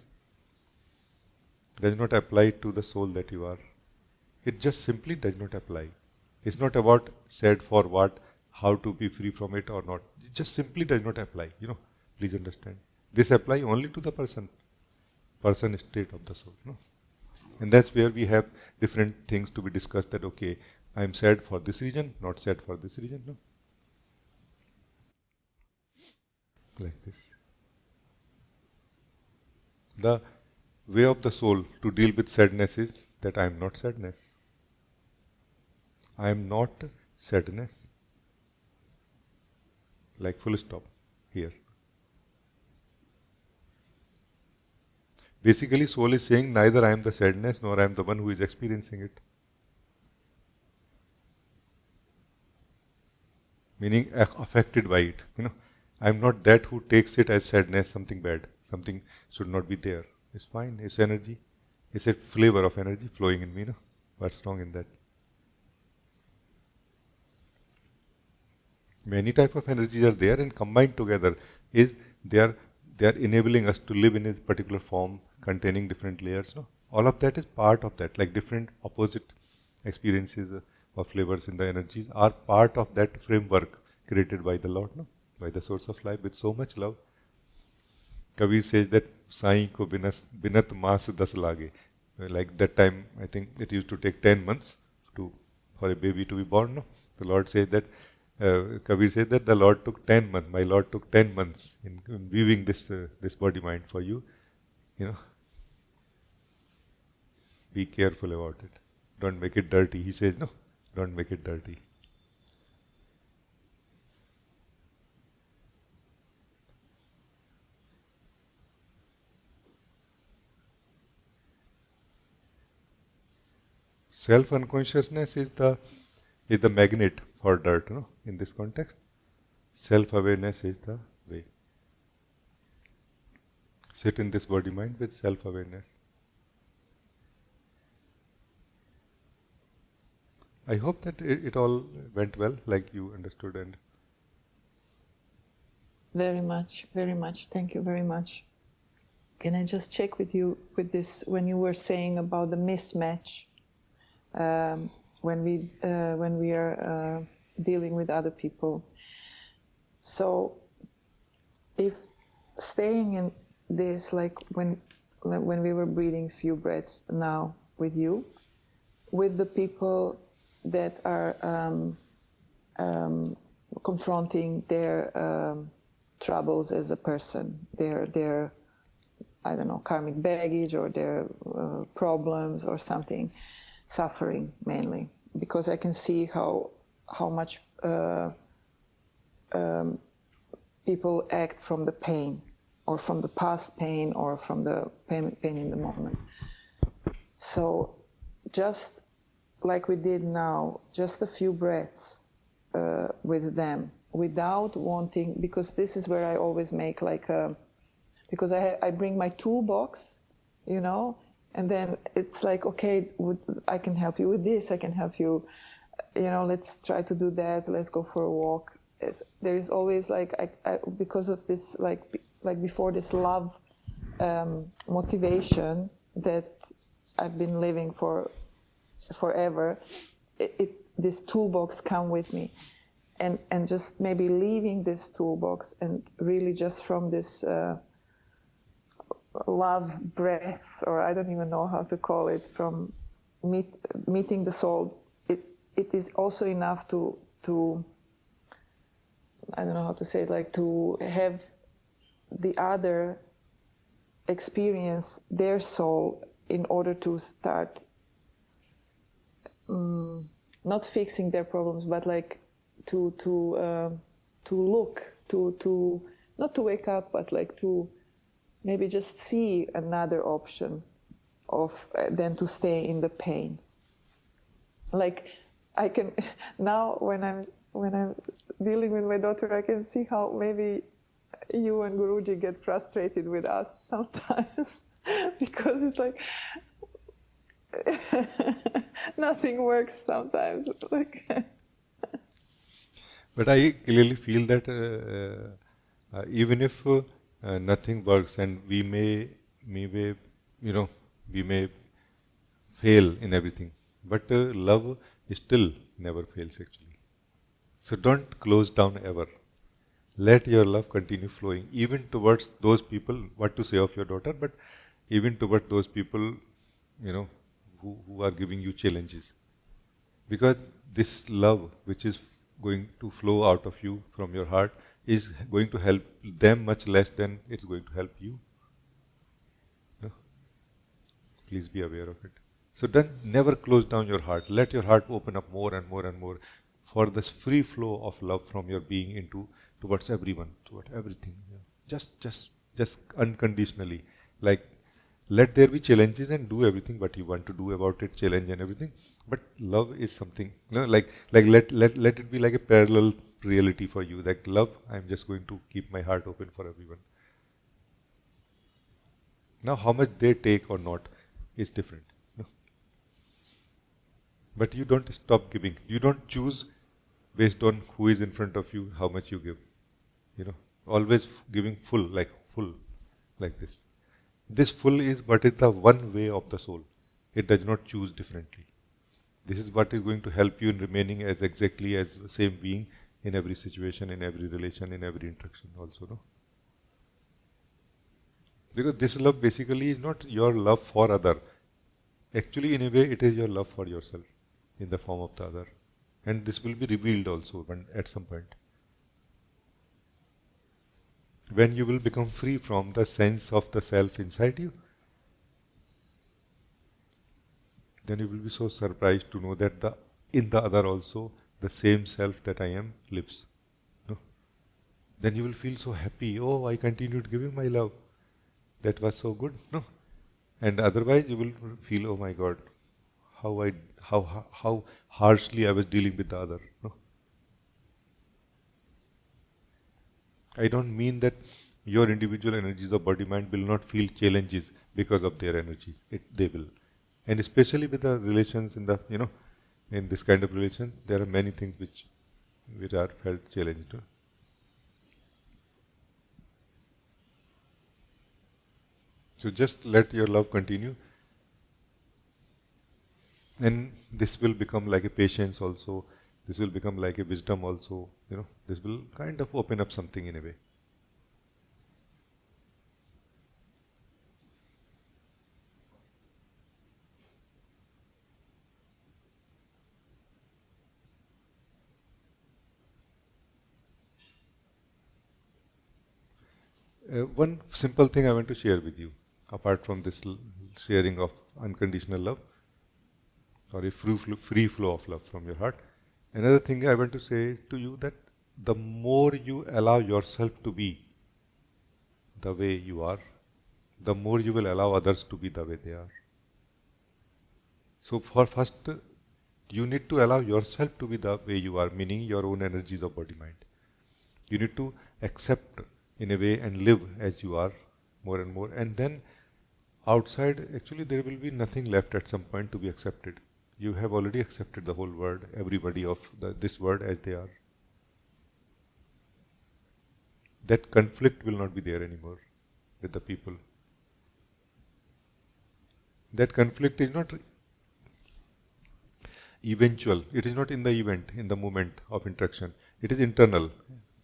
S1: does not apply to the soul that you are. It just simply does not apply. It's not about said for what, how to be free from it or not. It just simply does not apply. Please understand. This apply only to the person state of the soul. No? And that's where we have different things to be discussed. That okay, I am sad for this reason, not sad for this reason. No, like this. The way of the soul to deal with sadness is that I am not sadness. I am not sadness. Like full stop here. Basically, soul is saying neither I am the sadness nor I am the one who is experiencing it. Meaning affected by it. I am not that who takes it as sadness, something bad, something should not be there. It's fine. It's energy. It's a flavor of energy flowing in me. What's wrong in that? Many type of energies are there, and combined together is they are enabling us to live in a particular form containing different layers. No? All of that is part of that, like different opposite experiences or flavors in the energies are part of that framework created by the Lord, no? By the source of life with so much love. Kabir says that Sai ko binat maas das lage. Like that time, I think it used to take 10 months for a baby to be born. No? The Lord says that Kabir said that the Lord took 10 months. My Lord took 10 months in weaving this body mind for you. Be careful about it. Don't make it dirty. He says, no, don't make it dirty. Self-unconsciousness is the magnet for dirt, in this context. Self-awareness is the way. Sit in this body mind with self-awareness. I hope that it all went well, like you understood. And
S3: Very much, very much. Thank you very much. Can I just check with you with this when you were saying about the mismatch when we are dealing with other people? So, if staying in this, like when we were breathing few breaths now with you, with the people that are confronting their troubles as a person, their I don't know, karmic baggage or their problems or something, suffering mainly, because I can see how much people act from the pain, or from the past pain, or from the pain in the moment. So just like we did now, just a few breaths with them, without wanting, because this is where I always make like a, because I bring my toolbox, and then it's like, okay, I can help you with this, I can help you, let's try to do that, let's go for a walk. There is always like, I because of this, like before, this love motivation that I've been living for forever, this toolbox come with me, and just maybe leaving this toolbox and really just from this love breaths, or I don't even know how to call it, from meeting the soul, it is also enough to I don't know how to say it, like to have the other experience their soul in order to start not fixing their problems, but like to look, to not to wake up, but like to maybe just see another option of than to stay in the pain. Like I can now when I'm dealing with my daughter, I can see how maybe you and Guruji get frustrated with us sometimes because it's like nothing works sometimes. Like
S1: But I clearly feel that even if nothing works, and we may, you know, we may fail in everything, but love still never fails actually. So don't close down ever. Let your love continue flowing, even towards those people. What to say of your daughter, but even towards those people, you know, who are giving you challenges. Because this love, which is going to flow out of you from your heart, is going to help them much less than it's going to help you. No? Please be aware of it. So then never close down your heart. Let your heart open up more and more and more for this free flow of love from your being into towards everyone, towards everything. Yeah. Just unconditionally. Like let there be challenges and do everything what you want to do about it, challenge and everything. But love is something, like let it be like a parallel reality for you. Like love, I'm just going to keep my heart open for everyone. Now how much they take or not is different. No? But you don't stop giving. You don't choose based on who is in front of you, how much you give. You know, always giving full, like this. This full is what is the one way of the soul. It does not choose differently. This is what is going to help you in remaining as exactly as the same being in every situation, in every relation, in every interaction also, no? Because this love basically is not your love for other. Actually, in a way, it is your love for yourself in the form of the other. And this will be revealed also at some point. When you will become free from the sense of the self inside you, then you will be so surprised to know that in the other also the same self that I am lives. No? Then you will feel so happy. Oh, I continued giving my love. That was so good. No? And otherwise you will feel, oh my God, how I how harshly I was dealing with the other. No? I don't mean that your individual energies of body mind will not feel challenges because of their energies. They will. And especially with the relations in the, in this kind of relation, there are many things which are felt challenged. So just let your love continue. And this will become like a patience also. This will become like a wisdom also. This will kind of open up something in a way. One simple thing I want to share with you, apart from this sharing of unconditional love, or a free flow of love from your heart. Another thing I want to say to you that the more you allow yourself to be the way you are, the more you will allow others to be the way they are. So for first, you need to allow yourself to be the way you are, meaning your own energies of body mind. You need to accept in a way and live as you are more and more. And then outside, actually there will be nothing left at some point to be accepted. You have already accepted the whole world, everybody of this world as they are. That conflict will not be there anymore with the people. That conflict is not eventual. It is not in the event, in the moment of interaction. It is internal,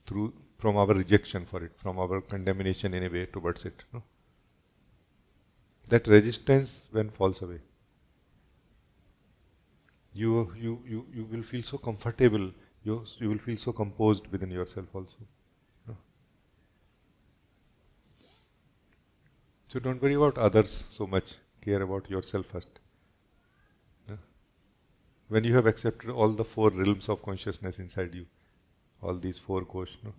S1: from our rejection for it, from our condemnation in a way towards it. No? That resistance when falls away, you will feel so comfortable. You will feel so composed within yourself also. No? So don't worry about others so much. Care about yourself first. No? When you have accepted all the four realms of consciousness inside you, all these four kosh, no?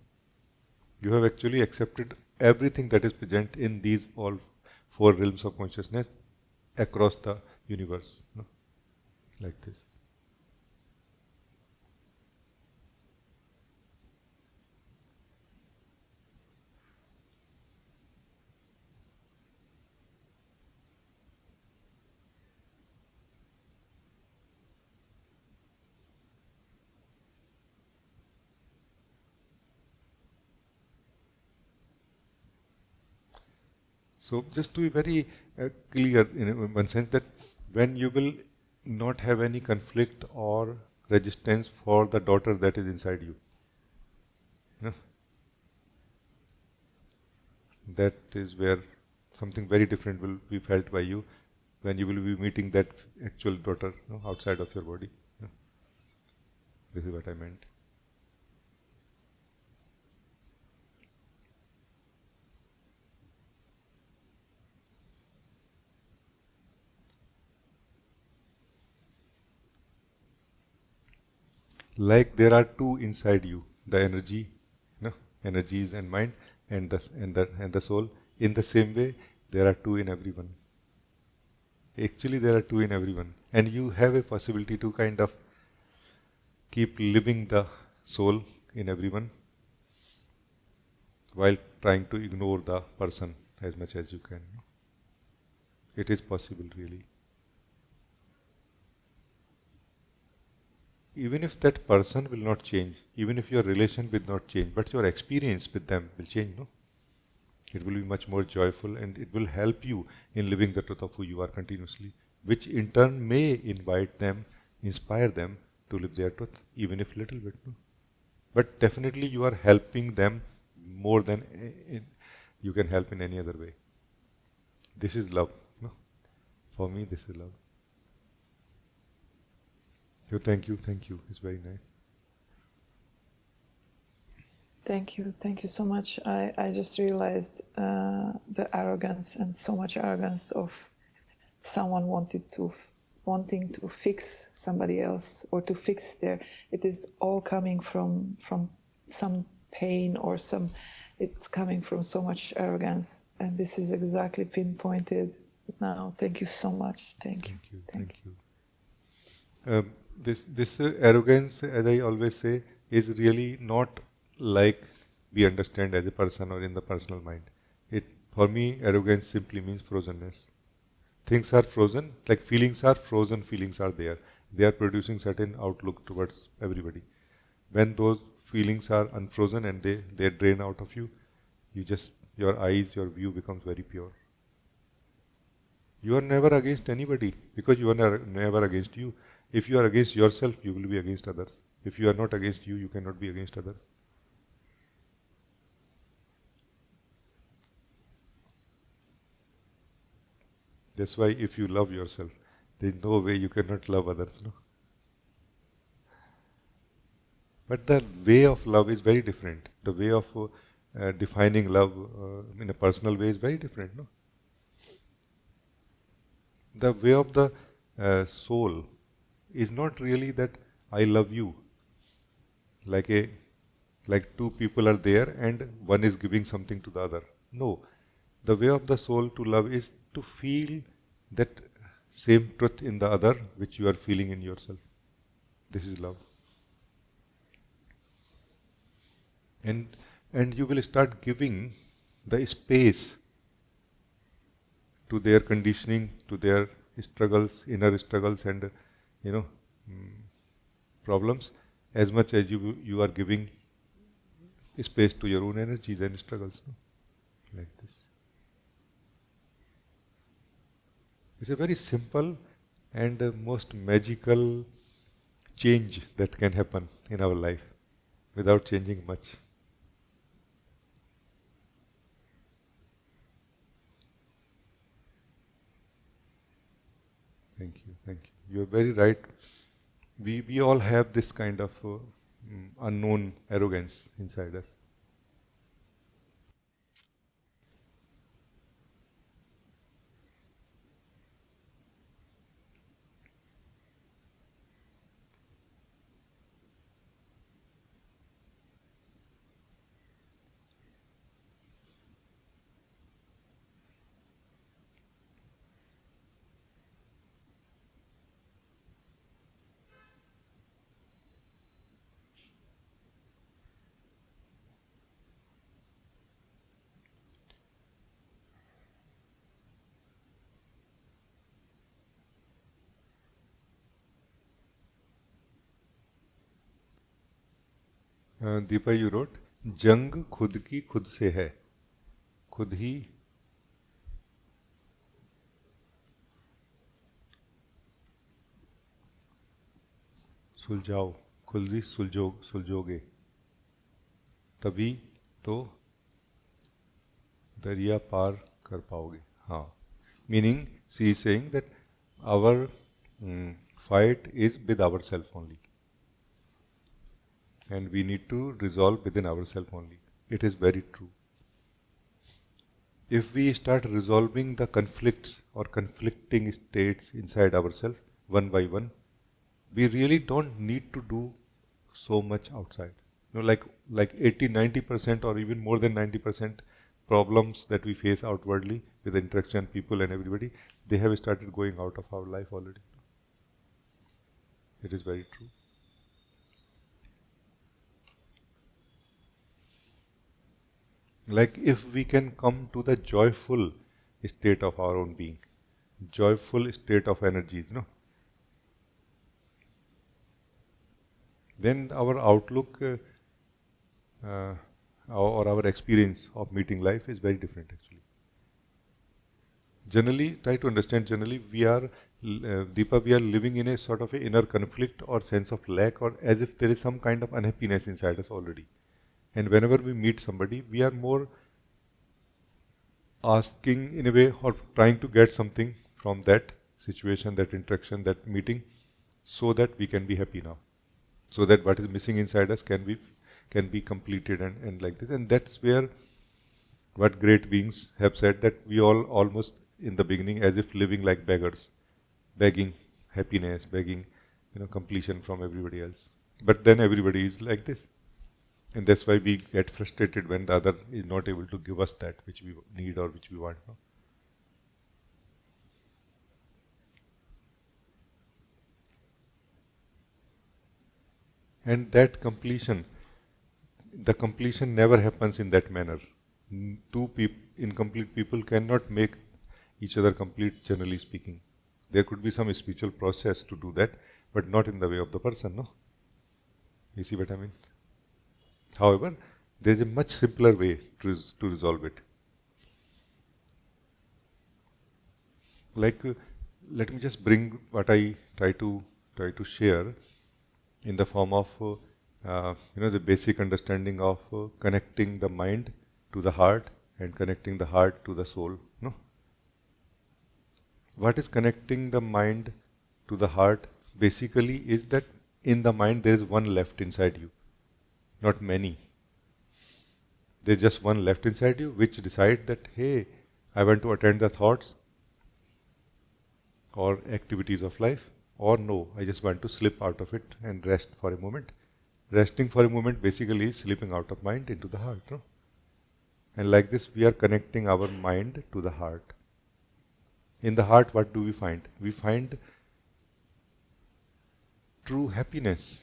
S1: You have actually accepted everything that is present in these all four realms of consciousness across the universe, like this. So just to be very clear in one sense that when you will not have any conflict or resistance for the daughter that is inside you, you know, that is where something very different will be felt by you when you will be meeting that actual daughter, outside of your body. This is what I meant. Like there are two inside you, the energy, energies and mind, and the soul. In the same way, there are two in everyone. Actually, there are two in everyone, and you have a possibility to kind of keep living the soul in everyone while trying to ignore the person as much as you can. It is possible, really. Even if that person will not change, even if your relation will not change, but your experience with them will change, no? It will be much more joyful and it will help you in living the truth of who you are continuously, which in turn may invite them, inspire them to live their truth, even if little bit. No? But definitely you are helping them more than you can help in any other way. This is love. No? For me, this is love. So thank you. It's very nice.
S3: Thank you so much. I just realized the arrogance and so much arrogance of someone wanting to fix somebody else or to fix their. It is all coming from some pain or it's coming from so much arrogance, and this is exactly pinpointed now. Thank you so much. Thank you.
S1: This arrogance, as I always say, is really not like we understand as a person or in the personal mind. It, for me, arrogance simply means frozenness. Things are frozen, like feelings are frozen, feelings are there. They are producing certain outlook towards everybody. When those feelings are unfrozen and they drain out of you, your eyes, your view becomes very pure. You are never against anybody because you are never against you. If you are against yourself, you will be against others. If you are not against you, you cannot be against others. That's why if you love yourself, there is no way you cannot love others. No? But the way of love is very different. The way of defining love in a personal way is very different. No? The way of the soul is not really that I love you, like two people are there and one is giving something to the other. No, the way of the soul to love is to feel that same truth in the other which you are feeling in yourself. This is love. And you will start giving the space to their conditioning, to their struggles, inner struggles and problems, as much as you are giving space to your own energies and struggles. No? Like this. It's a very simple and most magical change that can happen in our life without changing much. Thank you. You are very right. We all have this kind of unknown arrogance inside us. Deepa, you wrote, जंग खुद की खुद से है, खुद ही सुलझाओ, खुद ही सुलझोगे, तभी तो दरिया पार कर पाओगे. हाँ. Meaning, she is saying that our fight is with ourselves only. And we need to resolve within ourselves only. It is very true. If we start resolving the conflicts or conflicting states inside ourselves one by one, we really don't need to do so much outside. Like 80-90% or even more than 90% problems that we face outwardly with interaction, people and everybody, they have started going out of our life already. It is very true. Like if we can come to the joyful state of our own being, joyful state of energies, then our outlook uh, or our experience of meeting life is very different actually. Generally, try to understand, generally we are, Deepa, we are living in a sort of a inner conflict or sense of lack, or as if there is some kind of unhappiness inside us already. And whenever we meet somebody, we are more asking in a way or trying to get something from that situation, that interaction, that meeting, so that we can be happy now. So that what is missing inside us can be completed and like this. And that's where what great beings have said, that we all almost in the beginning as if living like beggars, begging happiness, begging completion from everybody else. But then everybody is like this. And that's why we get frustrated when the other is not able to give us that which we need or which we want. No? And that completion, the completion never happens in that manner. Two incomplete people cannot make each other complete, generally speaking. There could be some spiritual process to do that, but not in the way of the person, no? You see what I mean? However, there is a much simpler way to resolve it. Like, let me just bring what I try to share in the form of the basic understanding of connecting the mind to the heart and connecting the heart to the soul. No, what is connecting the mind to the heart basically is that in the mind there is one left inside you, not many. There is just one left inside you which decides that, hey, I want to attend the thoughts or activities of life, or no, I just want to slip out of it and rest for a moment. Resting for a moment basically is slipping out of mind into the heart. No? And like this, we are connecting our mind to the heart. In the heart, what do we find? We find true happiness,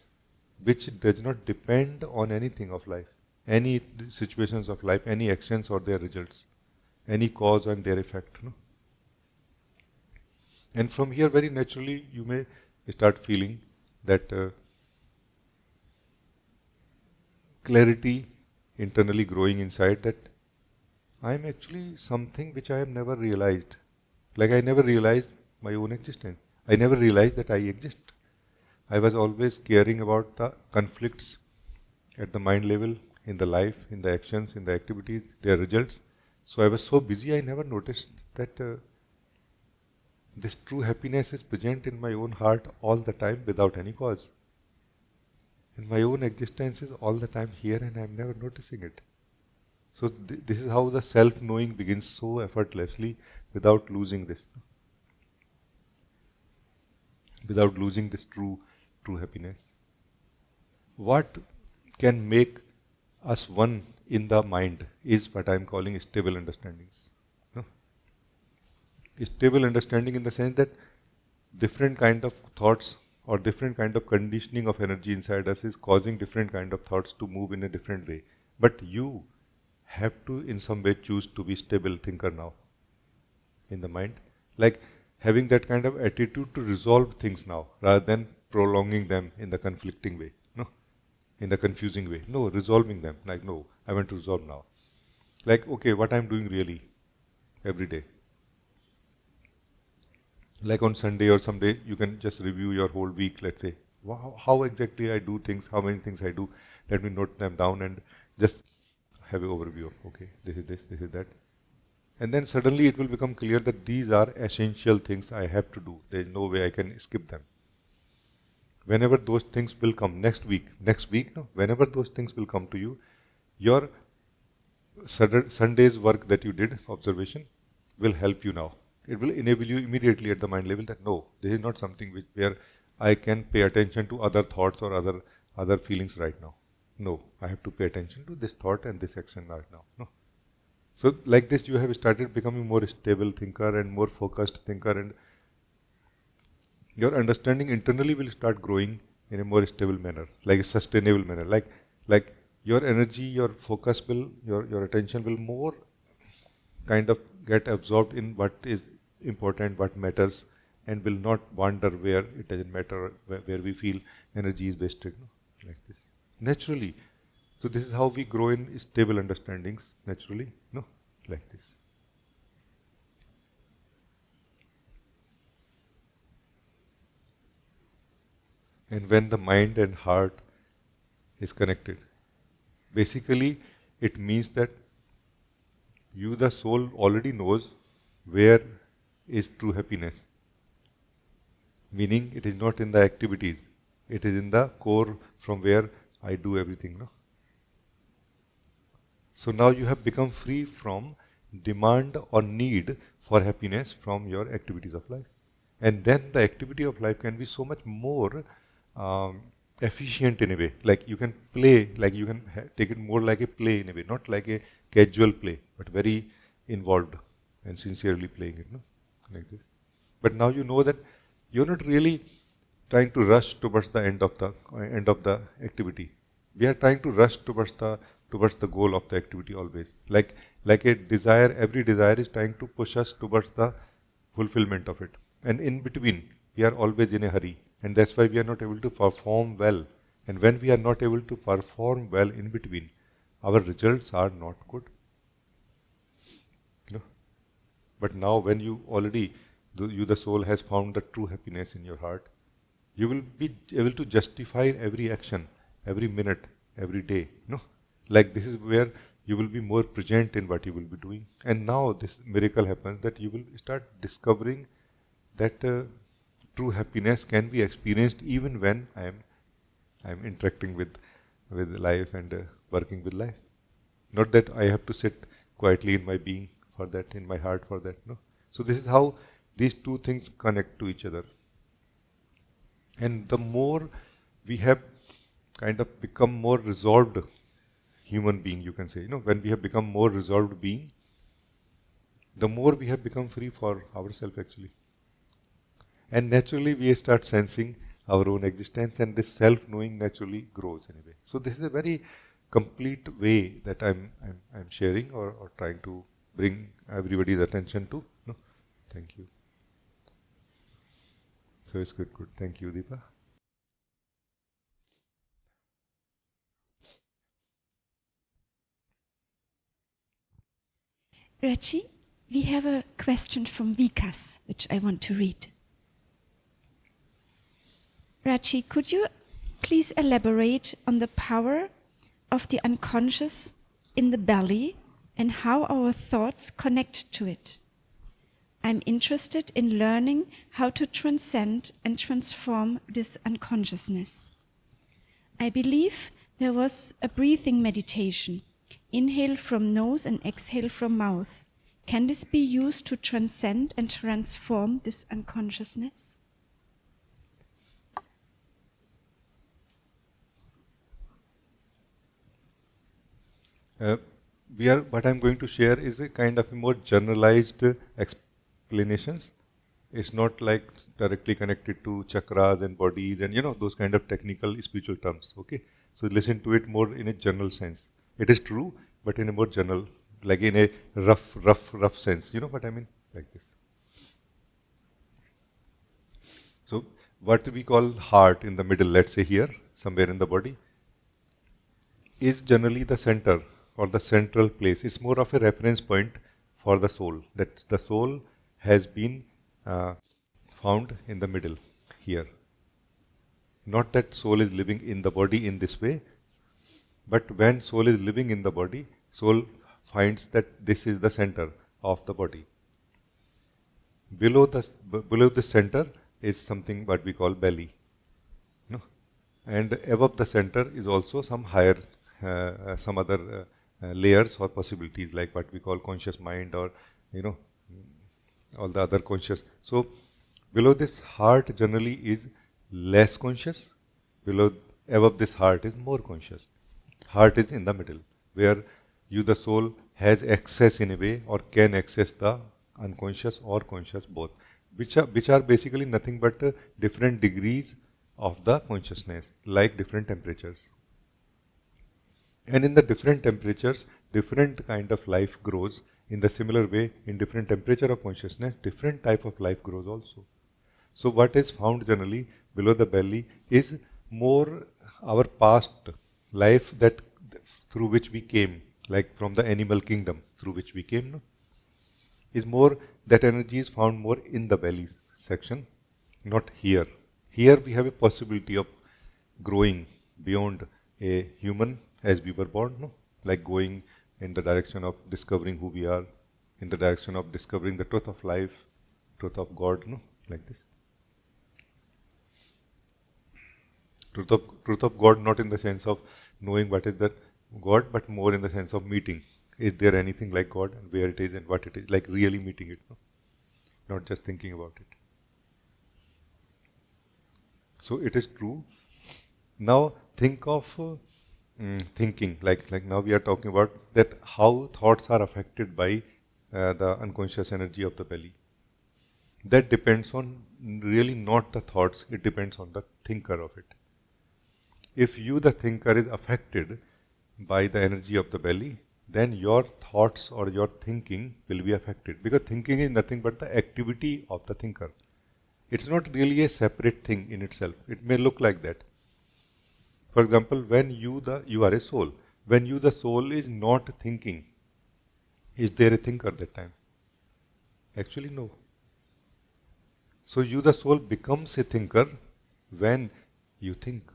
S1: which does not depend on anything of life, any situations of life, any actions or their results, any cause and their effect. No? And from here, very naturally, you may start feeling that clarity internally growing inside, that I am actually something which I have never realized. Like I never realized my own existence. I never realized that I exist. I was always caring about the conflicts at the mind level, in the life, in the actions, in the activities, their results. So I was so busy, I never noticed that this true happiness is present in my own heart all the time without any cause. And my own existence is all the time here and I am never noticing it. So this is how the self-knowing begins so effortlessly without losing this. Without losing this true happiness. What can make us one in the mind is what I am calling stable understandings. No? Stable understanding in the sense that different kind of thoughts or different kind of conditioning of energy inside us is causing different kind of thoughts to move in a different way. But you have to in some way choose to be stable thinker now in the mind. Like having that kind of attitude to resolve things now rather than prolonging them in the conflicting way. No? in a confusing way. No, resolving them. Like, no, I want to resolve now. Like, okay, what I'm doing really every day. Like on Sunday or someday, you can just review your whole week, let's say. How exactly I do things, how many things I do. Let me note them down and just have an overview of, okay, this is that. And then suddenly it will become clear that these are essential things I have to do. There is no way I can skip them. Whenever those things will come next week, no, whenever those things will come to you, your Sunday's work that you did, observation, will help you now. It will enable you immediately at the mind level that no, this is not something where I can pay attention to other thoughts or other feelings right now. No, I have to pay attention to this thought and this action right now. No. So like this, you have started becoming more stable thinker and more focused thinker, and your understanding internally will start growing in a more stable manner, like a sustainable manner. Like your energy, your focus will, your attention will more kind of get absorbed in what is important, what matters, and will not wander where it doesn't matter, where we feel energy is wasted, no? Like this. Naturally. So this is how we grow in stable understandings, naturally, no? Like this. And when the mind and heart is connected, basically it means that you, the soul, already knows where is true happiness. Meaning it is not in the activities, it is in the core from where I do everything. No? So now you have become free from demand or need for happiness from your activities of life. And then the activity of life can be so much more um, efficient in a way. Like you can play, like you can take it more like a play in a way, not like a casual play, but very involved and sincerely playing it, no? Like this. But now you know that you're not really trying to rush towards the end of the activity. We are trying to rush towards the goal of the activity always. Like a desire, every desire is trying to push us towards the fulfillment of it. And in between, we are always in a hurry. And that's why we are not able to perform well. And when we are not able to perform well in between, our results are not good. You know? But now when you already, the soul has found the true happiness in your heart, you will be able to justify every action, every minute, every day. No? Like this is where you will be more present in what you will be doing. And now this miracle happens that you will start discovering that true happiness can be experienced even when I'm interacting with life and working with life. Not that I have to sit quietly in my being for that, in my heart for that. No. So this is how these two things connect to each other. And the more we have kind of become more resolved human being, you can say, when we have become more resolved being, the more we have become free for ourselves actually. And naturally we start sensing our own existence, and this self-knowing naturally grows anyway. So this is a very complete way that I'm sharing or trying to bring everybody's attention to. No? Thank you. So it's good. Thank you, Deepa.
S4: Rajee, we have a question from Vikas, which I want to read. Rajee, could you please elaborate on the power of the unconscious in the belly and how our thoughts connect to it? I'm interested in learning how to transcend and transform this unconsciousness. I believe there was a breathing meditation. Inhale from nose and exhale from mouth. Can this be used to transcend and transform this unconsciousness?
S1: What I'm going to share is a kind of a more generalized explanations. It's not like directly connected to chakras and bodies and those kind of technical spiritual terms. Okay, so listen to it more in a general sense. It is true, but in a more general, like in a rough sense. You know what I mean? Like this. So what we call heart in the middle, let's say here, somewhere in the body, is generally the center or the central place. It's more of a reference point for the soul. That the soul has been found in the middle here. Not that soul is living in the body in this way, but when soul is living in the body, soul finds that this is the center of the body. Below the center is something what we call belly. No? And above the center is also some higher, some other layers or possibilities like what we call conscious mind or, you know, all the other conscious. So below this heart generally is less conscious. Below, above this heart is more conscious. Heart is in the middle, where you, the soul, has access in a way or can access the unconscious or conscious both, which are basically nothing but different degrees of the consciousness, like different temperatures. And in the different temperatures, different kind of life grows. In the similar way, in different temperature of consciousness, different type of life grows also. So what is found generally below the belly is more our past life that through which we came, like from the animal kingdom through which we came, no? Is more, that energy is found more in the belly section, not here. Here we have a possibility of growing beyond a human as we were born, no? Like going in the direction of discovering who we are, in the direction of discovering the truth of life, truth of God, no? Like this. Truth of God, not in the sense of knowing what is the God, but more in the sense of meeting. Is there anything like God, and where it is and what it is, like really meeting it, no? Not just thinking about it. So it is true. Now think of thinking, like now we are talking about that how thoughts are affected by the unconscious energy of the belly. That depends on really not the thoughts, it depends on the thinker of it. If you, the thinker, is affected by the energy of the belly, then your thoughts or your thinking will be affected, because thinking is nothing but the activity of the thinker. It's not really a separate thing in itself. It may look like that. For example, when you are a soul. When you, the soul, is not thinking, is there a thinker that time? Actually, no. So you, the soul, becomes a thinker when you think,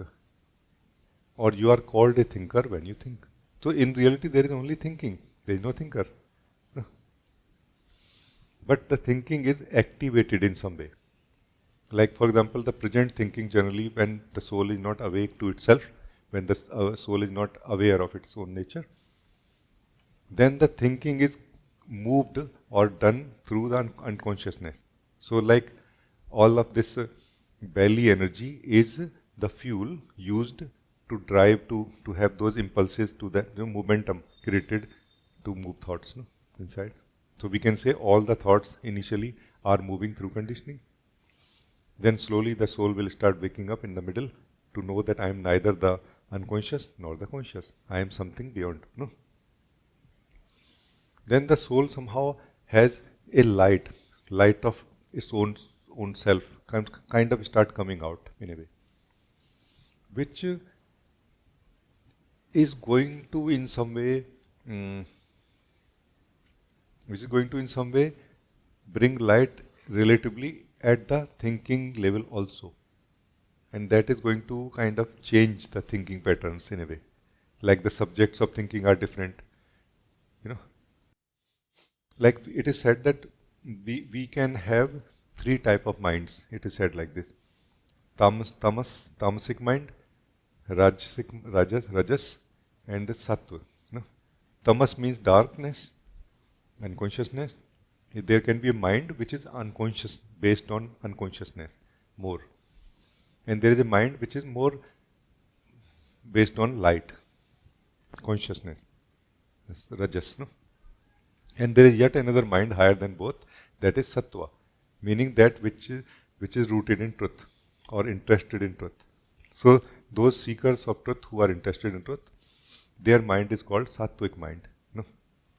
S1: or you are called a thinker when you think. So in reality, there is only thinking. There is no thinker. But the thinking is activated in some way. Like, for example, the present thinking generally when the soul is not awake to itself, when the soul is not aware of its own nature, then the thinking is moved or done through the unconsciousness. So like all of this belly energy is the fuel used to drive, to have those impulses, to that momentum created to move thoughts, no, inside. So we can say all the thoughts initially are moving through conditioning. Then slowly the soul will start waking up in the middle to know that I am neither the unconscious nor the conscious. I am something beyond. No? Then the soul somehow has a light of its own self, kind of start coming out in a way, which is going to in some way, bring light relatively at the thinking level also. And that is going to kind of change the thinking patterns in a way. Like the subjects of thinking are different. You know, like it is said that we can have three type of minds. It is said like this: tamasic mind, rajas, and sattva. You know? Tamas means darkness and consciousness. There can be a mind which is unconscious, based on unconsciousness more. And there is a mind which is more based on light, consciousness. That's rajas, no? And there is yet another mind higher than both, that is sattva, meaning that which is rooted in truth or interested in truth. So those seekers of truth who are interested in truth, their mind is called sattvic mind, no?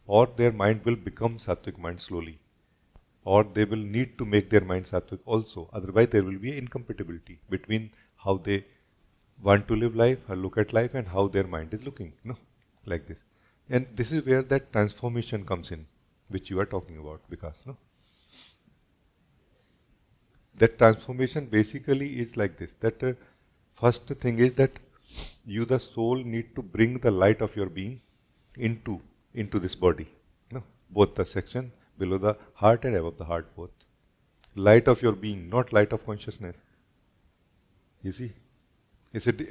S1: Or their mind will become sattvic mind slowly, or they will need to make their mind sattvic also. Otherwise, there will be incompatibility between how they want to live life or look at life and how their mind is looking, like this. And this is where that transformation comes in, which you are talking about, because that transformation basically is like this, that first thing is that you, the soul, need to bring the light of your being into this body, both the section below the heart and above the heart, both. Light of your being, not light of consciousness. You see,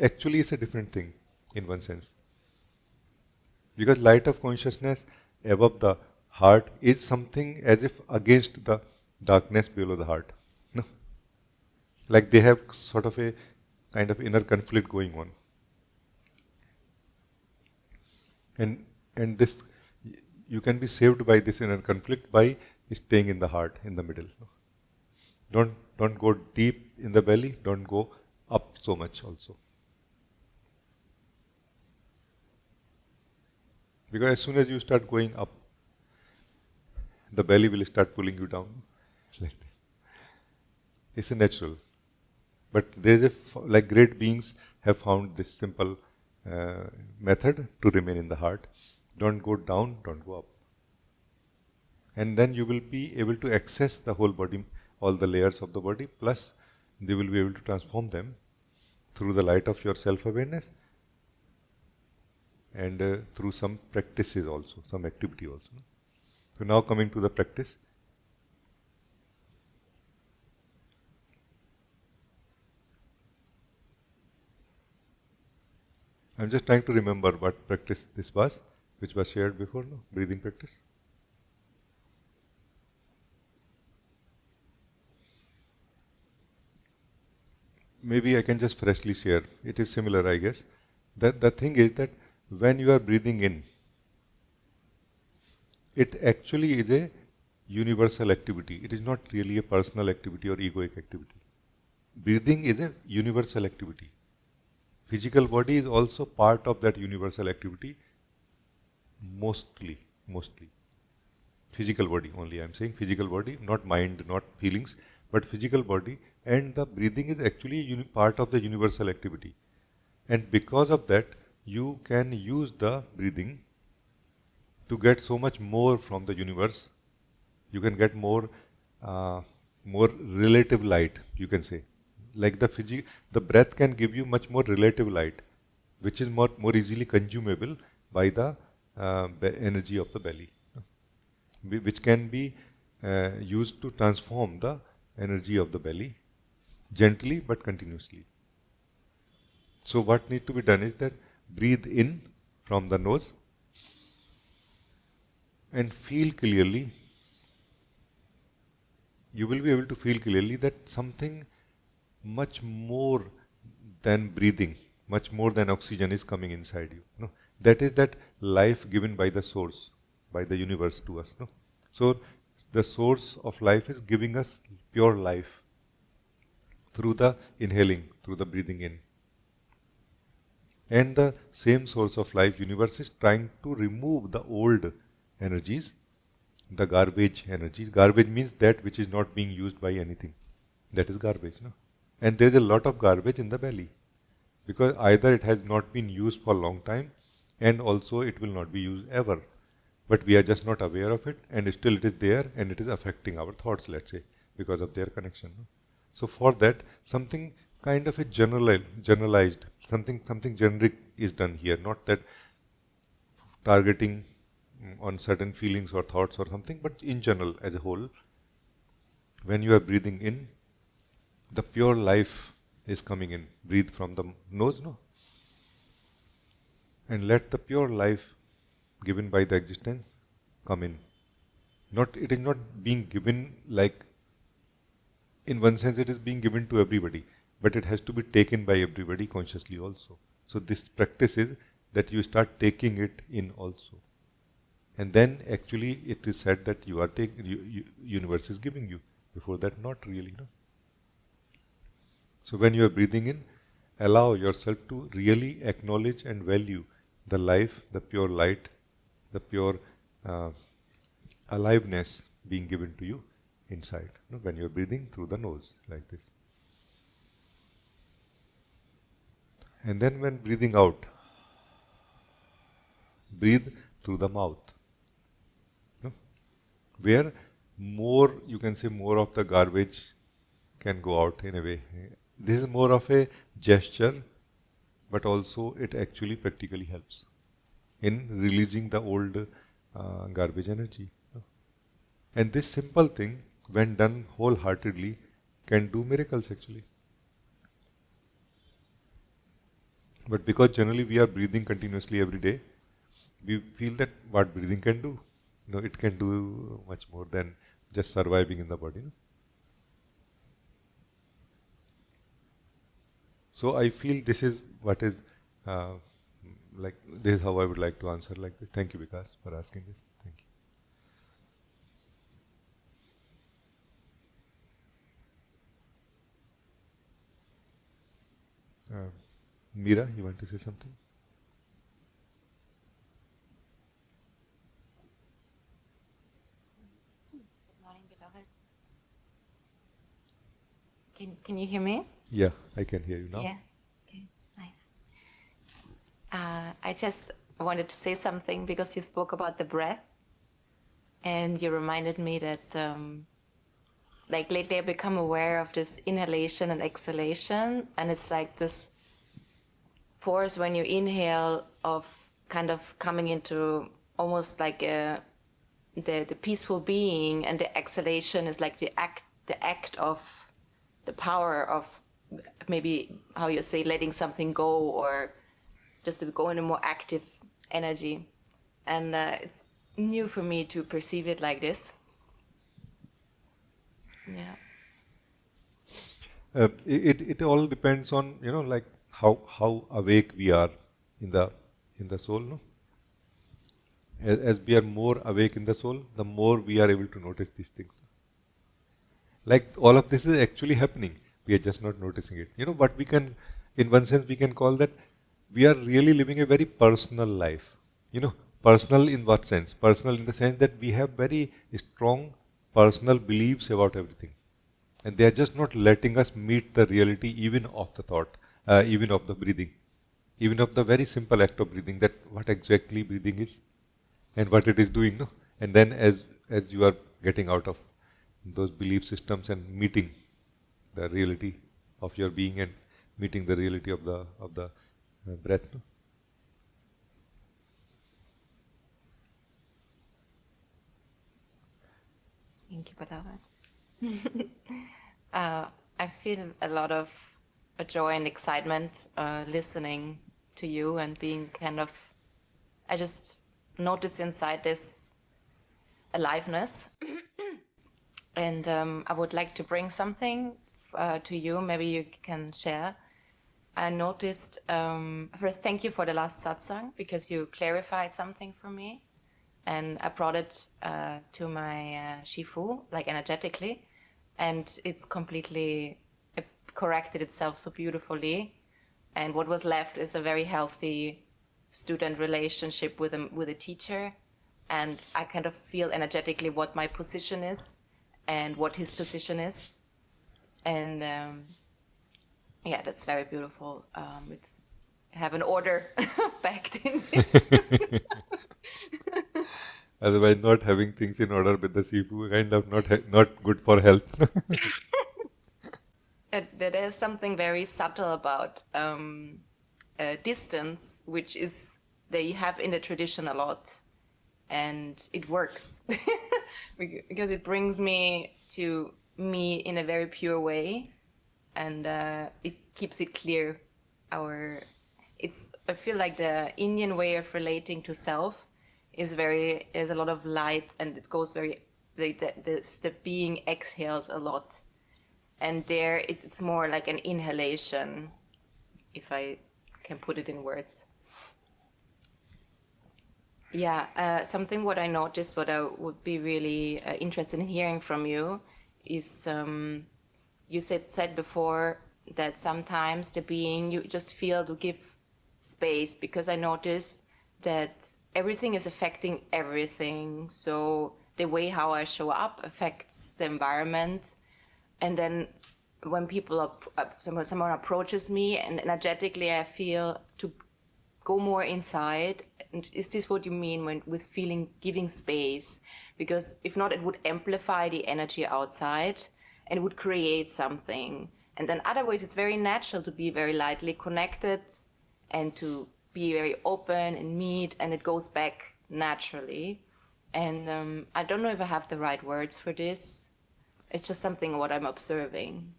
S1: actually it's a different thing in one sense. Because light of consciousness above the heart is something as if against the darkness below the heart. No? Like they have sort of a kind of inner conflict going on. And this, you can be saved by this inner conflict by staying in the heart, in the middle. Don't go deep in the belly, don't go up so much also. Because as soon as you start going up, the belly will start pulling you down. Like this. It's a natural. But there is like great beings have found this simple method to remain in the heart. Don't go down, don't go up. And then you will be able to access the whole body, all the layers of the body, plus you will be able to transform them through the light of your self-awareness and through some practices also, some activity also. So now coming to the practice. I'm just trying to remember what practice this was, which was shared before, breathing practice. Maybe I can just freshly share. It is similar, I guess. That the thing is that when you are breathing in, it actually is a universal activity. It is not really a personal activity or egoic activity. Breathing is a universal activity. Physical body is also part of that universal activity, mostly. Physical body only, I'm saying physical body, not mind, not feelings, but physical body, and the breathing is actually part of the universal activity. And because of that, you can use the breathing to get so much more from the universe. You can get more relative light, you can say. Like the breath can give you much more relative light, which is more easily consumable by the energy of the belly, which can be used to transform the energy of the belly gently but continuously. So what needs to be done is that breathe in from the nose and feel clearly. You will be able to feel clearly that something much more than breathing, much more than oxygen is coming inside you. That is that life given by the source, by the universe to us. So the source of life is giving us pure life through the inhaling, through the breathing in. And the same source of life, universe, is trying to remove the old energies, the garbage energy. Garbage means that which is not being used by anything. That is garbage. And there is a lot of garbage in the belly, because either it has not been used for a long time, and also it will not be used ever. But we are just not aware of it, and still it is there, and it is affecting our thoughts, let's say, because of their connection. So for that, something kind of a generalized, something generic is done here, not that targeting on certain feelings or thoughts or something, but in general, as a whole. When you are breathing in, the pure life is coming in. Breathe from the nose, and let the pure life given by the existence come in. It is not being given like, in one sense it is being given to everybody, but it has to be taken by everybody consciously also. So this practice is that you start taking it in also. And then actually it is said that you are taking, universe is giving you. Before that, not really. So when you are breathing in, allow yourself to really acknowledge and value the life, the pure light, the pure aliveness being given to you inside, when you are breathing through the nose like this. And then when breathing out, breathe through the mouth. No? Where more, you can say, more of the garbage can go out in a way. This is more of a gesture, but also it actually practically helps in releasing the old garbage energy. And this simple thing, when done wholeheartedly, can do miracles actually. But because generally we are breathing continuously every day, we feel that what breathing can do. No, it can do much more than just surviving in the body. No? So I feel this is what is uh, like. This is how I would like to answer like this. Thank you, Vikas, for asking this. Thank you. Meera, you want to say something?
S5: Good morning, beloved. Can you hear me?
S1: Yeah, I can hear you now.
S5: Yeah. Okay. Nice. I just wanted to say something because you spoke about the breath, and you reminded me that, like lately, I've become aware of this inhalation and exhalation, and it's like this force when you inhale of kind of coming into almost like the peaceful being, and the exhalation is like the act of the power of maybe how you say letting something go, or just to go in a more active energy. And it's new for me to perceive it like this. Yeah.
S1: It all depends on, you know, like how awake we are in the soul. No, as we are more awake in the soul, the more we are able to notice these things. Like all of this is actually happening. We are just not noticing it. You know, but we can, in one sense, we can call that we are really living a very personal life. You know, personal in what sense? Personal in the sense that we have very strong personal beliefs about everything. And they are just not letting us meet the reality even of the thought, even of the breathing, even of the very simple act of breathing, that what exactly breathing is and what it is doing. No? And then as you are getting out of those belief systems and meeting the reality of your being and meeting the reality of the breath. No?
S5: Thank you, beloved. I feel a lot of joy and excitement listening to you and being kind of, I just notice inside this aliveness. And I would like to bring something to you, maybe you can share. I noticed, first, thank you for the last satsang, because you clarified something for me. And I brought it to my Shifu, like energetically, and it's completely it corrected itself so beautifully. And what was left is a very healthy student relationship with a teacher, and I kind of feel energetically what my position is and what his position is, and yeah, that's very beautiful. It's have an order backed in this.
S1: Otherwise, not having things in order with the Sifu kind of not good for health.
S5: There is something very subtle about distance, which is they have in the tradition a lot, and it works because it brings me to me in a very pure way, and it keeps it clear. I feel like the Indian way of relating to self is there's a lot of light, and it goes very the being exhales a lot. And there it's more like an inhalation, if I can put it in words. Yeah, something what I noticed, what I would be really interested in hearing from you is you said before that sometimes the being, you just feel to give space, because I noticed that everything is affecting everything. So the way how I show up affects the environment. And then when someone approaches me, and energetically I feel to go more inside. And is this what you mean with feeling, giving space? Because if not, it would amplify the energy outside and would create something. And then otherwise, it's very natural to be very lightly connected and to be very open and meet, and it goes back naturally. And I don't know if I have the right words for this. It's just something what I'm observing.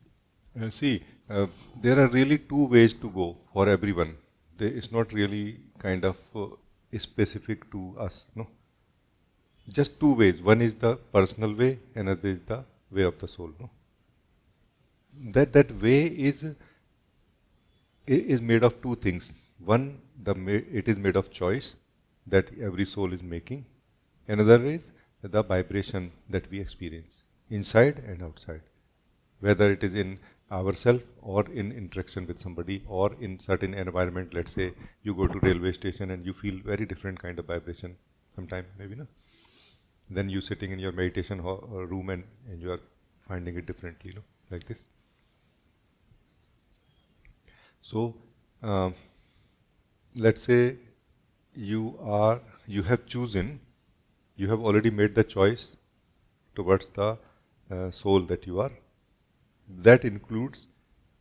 S1: See, there are really two ways to go for everyone. It's not really kind of specific to us, no? Just two ways. One is the personal way, another is the way of the soul, no? That way is made of two things. One, it is made of choice that every soul is making. Another is the vibration that we experience inside and outside, whether it is in ourselves or in interaction with somebody or in certain environment. Let's say you go to railway station and you feel very different kind of vibration sometime, maybe, no? Then you sitting in your meditation room and you are finding it differently, no? Like this. So, let's say you have chosen, you have already made the choice towards the soul that you are. That includes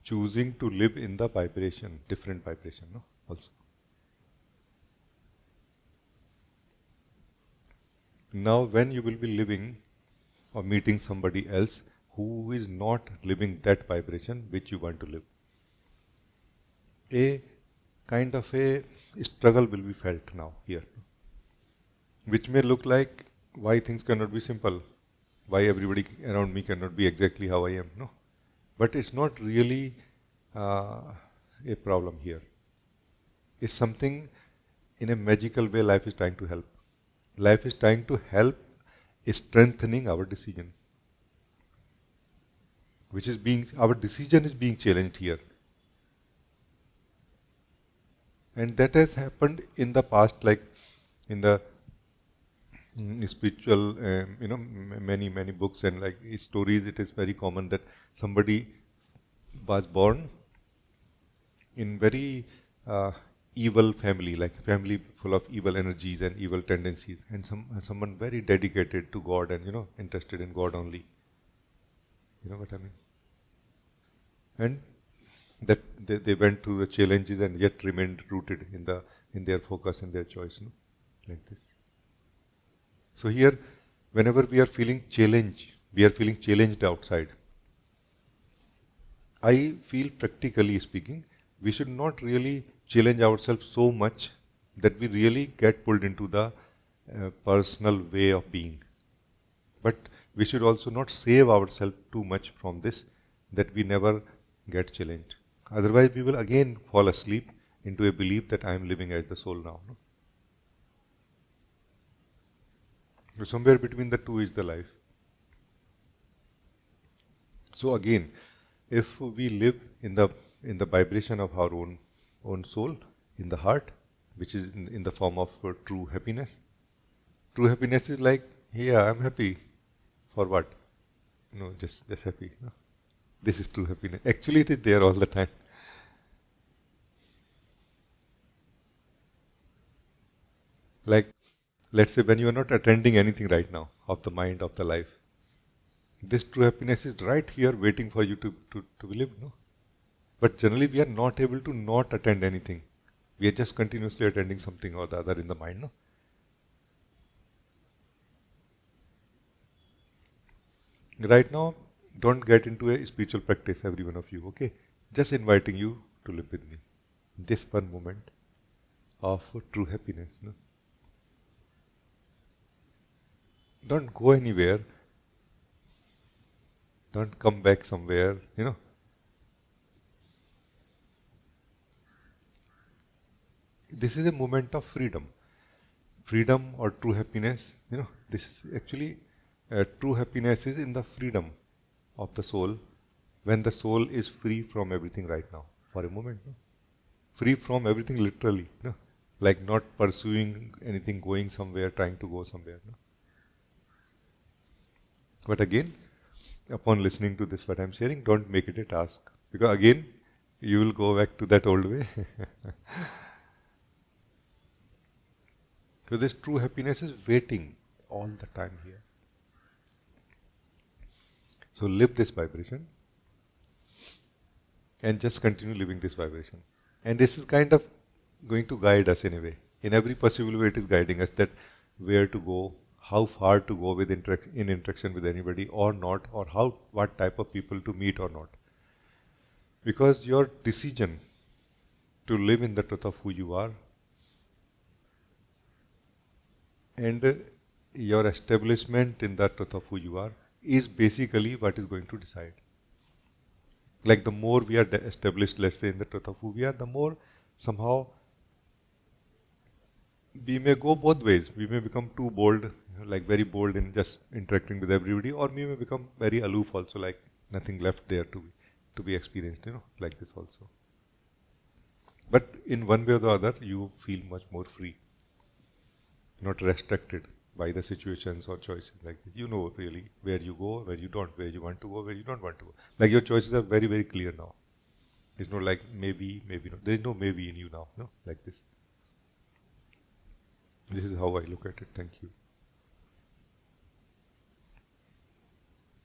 S1: choosing to live in the vibration, different vibration, no? Also. Now, when you will be living or meeting somebody else who is not living that vibration which you want to live, a kind of a struggle will be felt now here, which may look like why things cannot be simple, why everybody around me cannot be exactly how I am, no? But it's not really a problem here. It's something in a magical way life is trying to help. Life is trying to help strengthening our decision, which is our decision is being challenged here. And that has happened in the past, like in the spiritual, many books and like stories. It is very common that somebody was born in very evil family, like family full of evil energies and evil tendencies, and someone very dedicated to God and interested in God only. You know what I mean? And that they went through the challenges and yet remained rooted in their focus and their choice, no? Like this. So here, whenever we are feeling challenged outside, I feel, practically speaking, we should not really challenge ourselves so much that we really get pulled into the personal way of being. But we should also not save ourselves too much from this, that we never get challenged. Otherwise, we will again fall asleep into a belief that I am living as the soul now, no? So somewhere between the two is the life. So again, if we live in the vibration of our own soul, in the heart, which is in the form of true happiness. True happiness is like, yeah, I'm happy. For what? No, just happy. No? This is true happiness. Actually, it is there all the time. Like, let's say when you are not attending anything right now of the mind, of the life, this true happiness is right here waiting for you to live, no? But generally we are not able to not attend anything. We are just continuously attending something or the other in the mind, no? Right now, don't get into a spiritual practice, every one of you, okay? Just inviting you to live with me. This one moment of true happiness, no? Don't go anywhere. Don't come back somewhere, This is a moment of freedom. Freedom or true happiness, this is actually, true happiness is in the freedom of the soul, when the soul is free from everything right now, for a moment. No? Free from everything literally, like not pursuing anything, going somewhere, trying to go somewhere. No? But again, upon listening to this, what I'm sharing, don't make it a task. Because again, you will go back to that old way. Because this true happiness is waiting all the time here. So live this vibration and just continue living this vibration. And this is kind of going to guide us in a way. In every possible way, it is guiding us that where to go, how far to go with in interaction with anybody or not, or what type of people to meet or not. Because your decision to live in the truth of who you are and your establishment in the truth of who you are is basically what is going to decide. Like the more we are established, let's say, in the truth of who we are, the more somehow we may go both ways. We may become too bold, like very bold in just interacting with everybody, or we may become very aloof also, like nothing left there to be experienced, like this also. But in one way or the other, you feel much more free, not restricted by the situations or choices like this. You know really where you go, where you don't, where you want to go, where you don't want to go. Like your choices are very, very clear now. It's not like maybe, maybe not. There is no maybe in you now, no, like this. This is how I look at it. Thank you.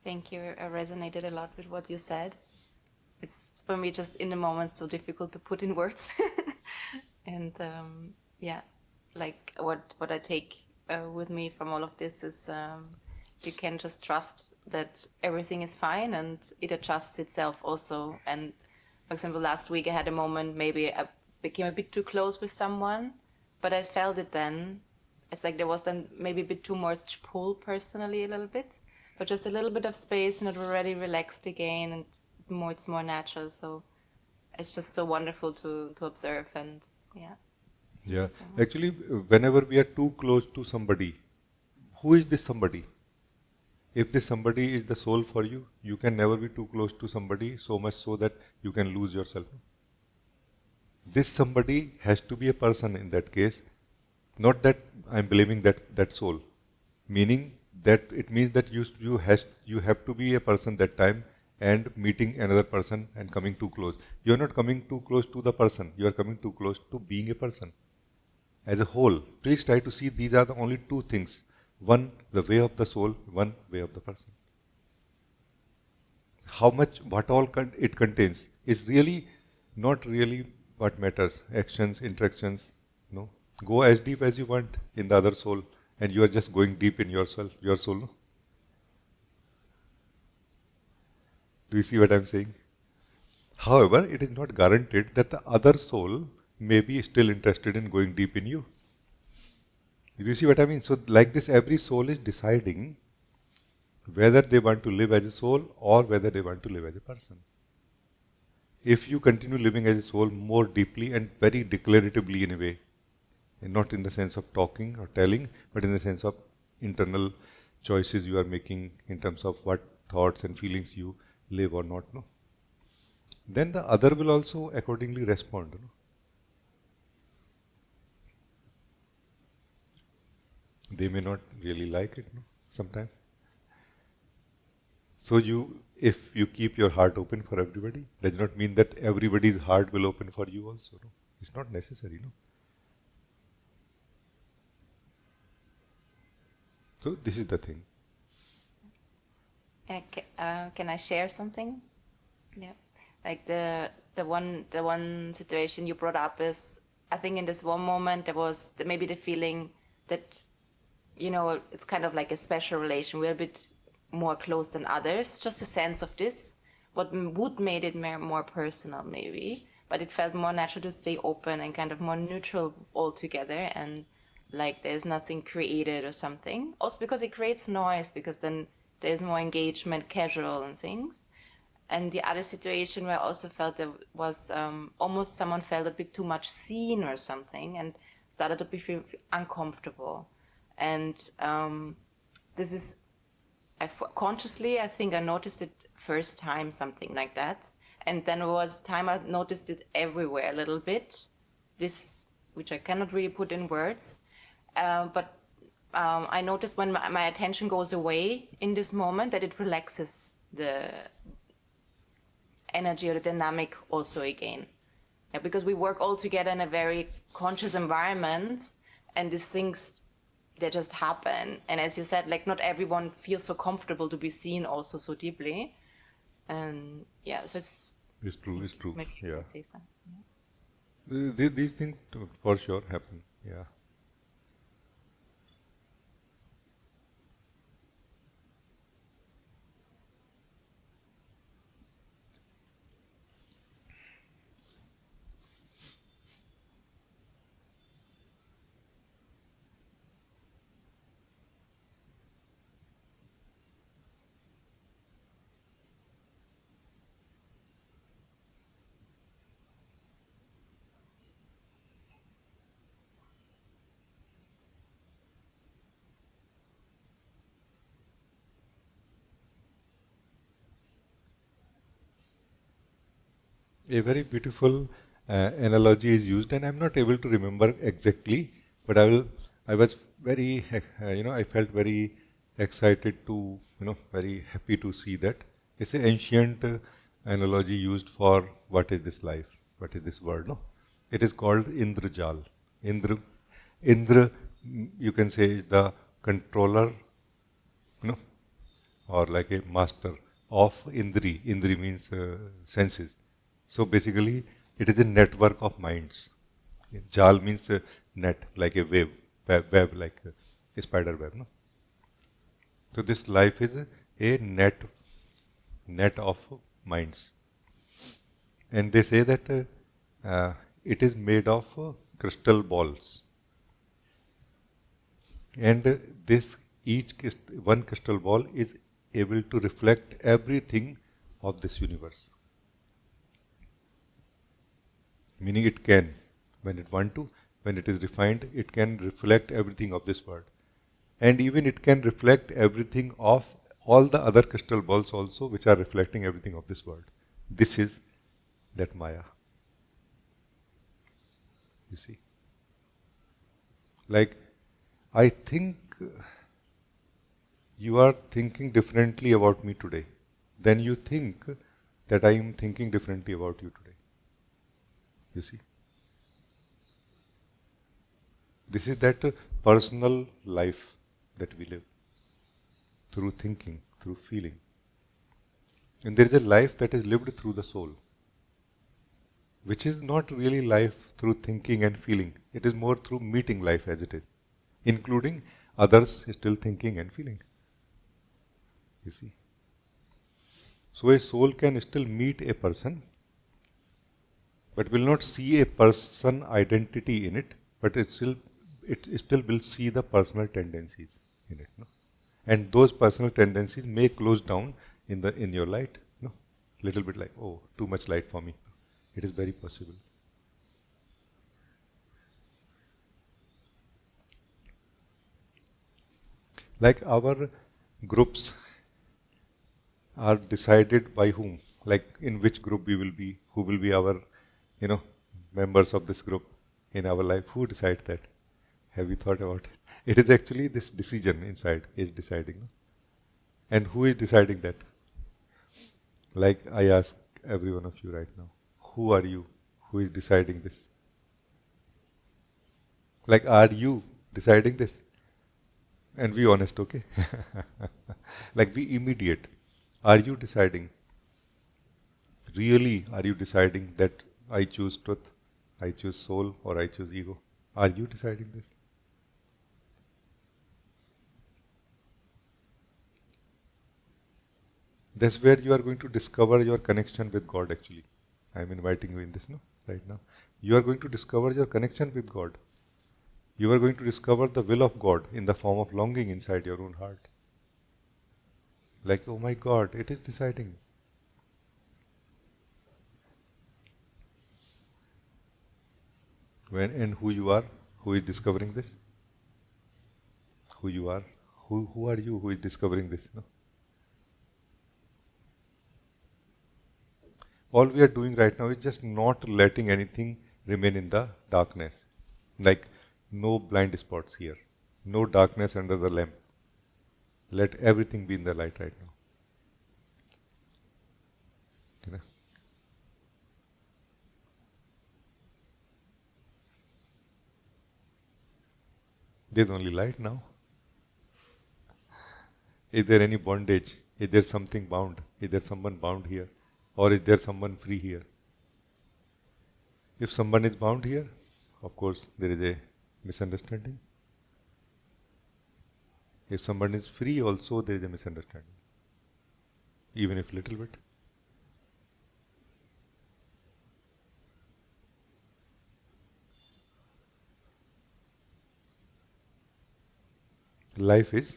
S5: Thank you. I resonated a lot with what you said. It's for me just in the moment so difficult to put in words. And yeah, like what I take with me from all of this is you can just trust that everything is fine and it adjusts itself also. And for example, last week I had a moment, maybe I became a bit too close with someone, but I felt it then. It's like there was then maybe a bit too much pull personally a little bit, but just a little bit of space and it already relaxed again and it's more natural. So it's just so wonderful to observe and yeah.
S1: Yeah. Actually, whenever we are too close to somebody, who is this somebody? If this somebody is the soul for you, you can never be too close to somebody so much so that you can lose yourself. This somebody has to be a person in that case, not that I'm blaming that soul. Meaning that it means that you have to be a person that time and meeting another person and coming too close. You are not coming too close to the person. You are coming too close to being a person. As a whole, please try to see these are the only two things. One, the way of the soul, one, way of the person. How much, what all it contains is really not really what matters. Actions, interactions, no. Go as deep as you want in the other soul and you are just going deep in yourself, your soul. No? Do you see what I'm saying? However, it is not guaranteed that the other soul may be still interested in going deep in you. Do you see what I mean? So like this, every soul is deciding whether they want to live as a soul or whether they want to live as a person. If you continue living as a soul more deeply and very declaratively in a way, and not in the sense of talking or telling, but in the sense of internal choices you are making in terms of what thoughts and feelings you live or not, no? Then the other will also accordingly respond. No? They may not really like it, no? Sometimes. So if you keep your heart open for everybody, does not mean that everybody's heart will open for you also. No? It's not necessary, no? So this is the thing.
S5: Can I share something? Yeah, like the one situation you brought up is, I think in this one moment there was maybe the feeling that, it's kind of like a special relation. We're a bit more close than others. Just a sense of this. What would made it more personal maybe, but it felt more natural to stay open and kind of more neutral altogether, and like there's nothing created or something. Also because it creates noise, because then there's more engagement, casual and things. And the other situation where I also felt there was almost someone felt a bit too much seen or something and started to feel uncomfortable. And this is, consciously, I think I noticed it first time, something like that. And then there was time I noticed it everywhere a little bit, this, which I cannot really put in words. But I noticed when my attention goes away in this moment that it relaxes the energy or the dynamic also again. Yeah, because we work all together in a very conscious environment, and these things, they just happen. And as you said, like not everyone feels so comfortable to be seen also so deeply. And yeah, so
S1: It's true, it's true.
S5: maybe you
S1: Yeah.
S5: can say something.
S1: These things for sure happen. Yeah. A very beautiful analogy is used, and I'm not able to remember exactly, but I will. I was very, I felt very excited to, very happy to see that it's an ancient analogy used for what is this life, what is this world. No, it is called Indrajal. Indra, you can say, is the controller, you know, or like a master of Indri. Indri means senses. So basically, it is a network of minds. Jal means net, like a web like a spider web. No? So this life is a net of minds, and they say that it is made of crystal balls, and this one crystal ball is able to reflect everything of this universe. Meaning it can, when it want to, when it is refined, it can reflect everything of this world. And even it can reflect everything of all the other crystal balls also, which are reflecting everything of this world. This is that Maya. You see. Like, I think you are thinking differently about me today. Then you think that I am thinking differently about you today. You see. This is that personal life that we live through thinking, through feeling. And there is a life that is lived through the soul, which is not really life through thinking and feeling. It is more through meeting life as it is, including others still thinking and feeling. You see. So a soul can still meet a person, but will not see a person identity in it, but it still will see the personal tendencies in it. No? And those personal tendencies may close down in your light. No? Little bit like, oh, too much light for me. It is very possible. Like our groups are decided by whom? Like in which group we will be, who will be our, you know, members of this group in our life. Who decides that? Have you thought about it? It is actually this decision inside is deciding. No? And who is deciding that? Like I ask every one of you right now, who are you? Who is deciding this? Like, are you deciding this? And be honest, okay? Like, be immediate. Are you deciding? Really, are you deciding that I choose truth, I choose soul, or I choose ego? Are you deciding this? That's where you are going to discover your connection with God, actually. I'm inviting you in this, no? Right now. You are going to discover your connection with God. You are going to discover the will of God in the form of longing inside your own heart. Like, oh my God, it is deciding. When and who you are, who is discovering this? Who you are? Who are you who is discovering this? No? All we are doing right now is just not letting anything remain in the darkness. Like, no blind spots here, no darkness under the lamp. Let everything be in the light right now. you know. There's only light now. Is there any bondage? Is there something bound? Is there someone bound here? Or is there someone free here? If someone is bound here, of course there is a misunderstanding. If someone is free also, there is a misunderstanding. Even if little bit. Life is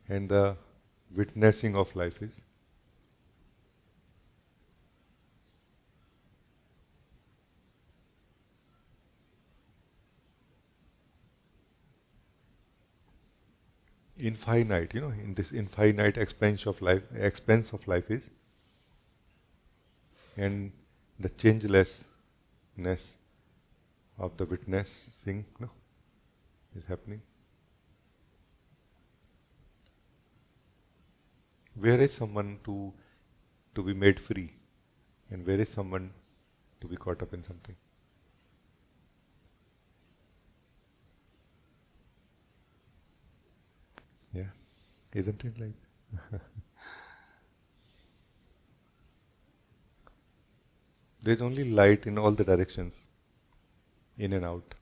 S1: and the witnessing of life is infinite, you know, in this infinite expanse of life is, and the changelessness of the witnessing, no, is happening. Where is someone to be made free, and where is someone to be caught up in something? Yeah, isn't it like? There's only light in all the directions, in and out.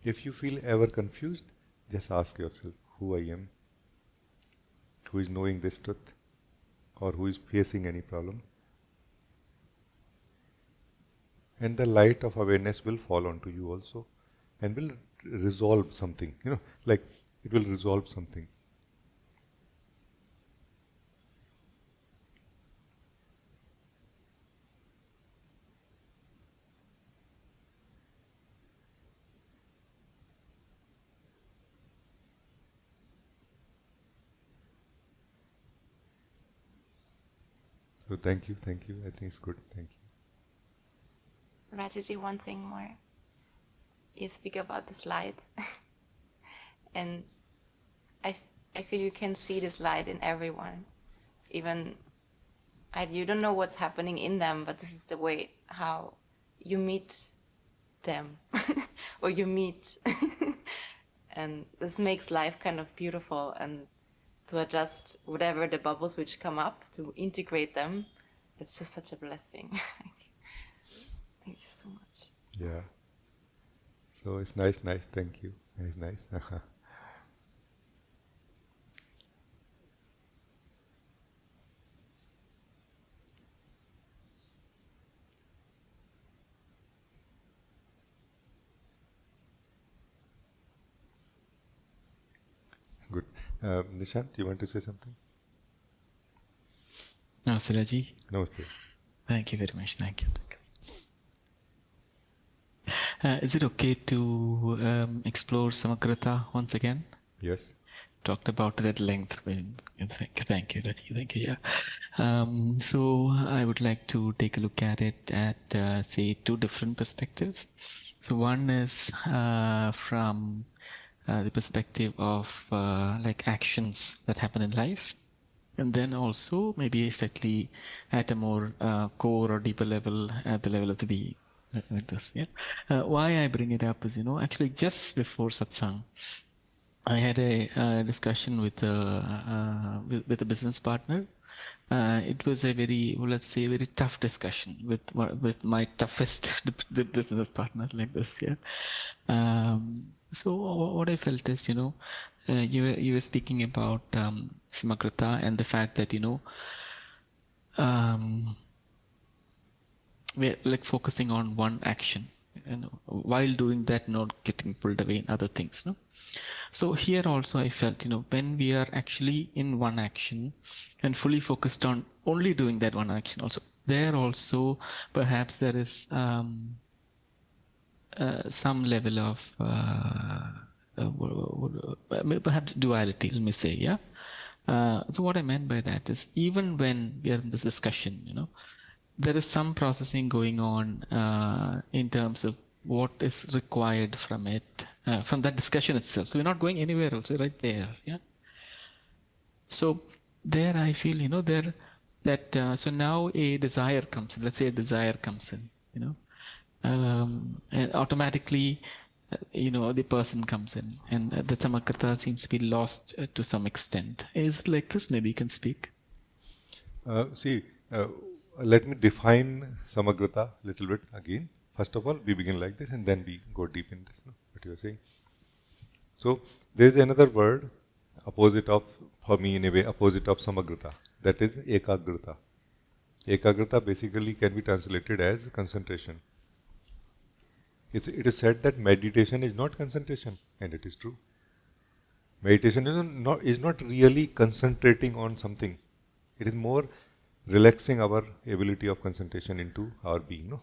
S1: If you feel ever confused, just ask yourself who I am, who is knowing this truth, or who is facing any problem. And the light of awareness will fall onto you also, and will resolve something, you know, like it will resolve something. So thank you. I think it's good. Thank you.
S5: Rajee, one thing more. You speak about this light, and I feel you can see this light in everyone. Even you don't know what's happening in them, but this is the way how you meet them, or you meet, and this makes life kind of beautiful. And to adjust whatever the bubbles which come up, to integrate them, it's just such a blessing. Thank you so much.
S1: Yeah. So it's nice. Thank you. It's nice. Good. Nishant, you want to say something?
S6: Namaste, Rajee.
S1: Namaste.
S6: Thank you very much. Thank you. Is it okay to explore Samakrita once again?
S1: Yes.
S6: Talked about it at length. Thank you, Rajee. Thank you. Yeah. So I would like to take a look at it at say 2 different perspectives. So one is from the perspective of like actions that happen in life, and then also maybe slightly at a more core or deeper level, at the level of the being, like this. Yeah. Why I bring it up is, actually just before satsang, I had a discussion with a business partner. It was a very, well, let's say, very tough discussion with my toughest business partner, like this. Yeah. So what I felt is, you were speaking about Samakrita and the fact that we're like focusing on one action, while doing that, not getting pulled away in other things. No. So here also I felt, when we are actually in one action and fully focused on only doing that one action, also there also perhaps there is some level of perhaps duality, let me say. Yeah. So what I meant by that is, even when we are in this discussion, there is some processing going on in terms of what is required from it, from that discussion itself. So we're not going anywhere else. We're right there. Yeah. So there I feel, there that, so now a desire comes in. Let's say a desire comes in, and automatically, the person comes in, and the samakrita seems to be lost to some extent. Is it like this? Maybe you can speak.
S1: See, let me define samagrata a little bit again. First of all, we begin like this and then we go deep in this, no? What you are saying. So, there is another word, opposite of, for me in a way, opposite of samagrata. That is ekagrata. Ekagrata basically can be translated as concentration. It is said that meditation is not concentration, and it is true. Meditation is not really concentrating on something. It is more relaxing our ability of concentration into our being. No?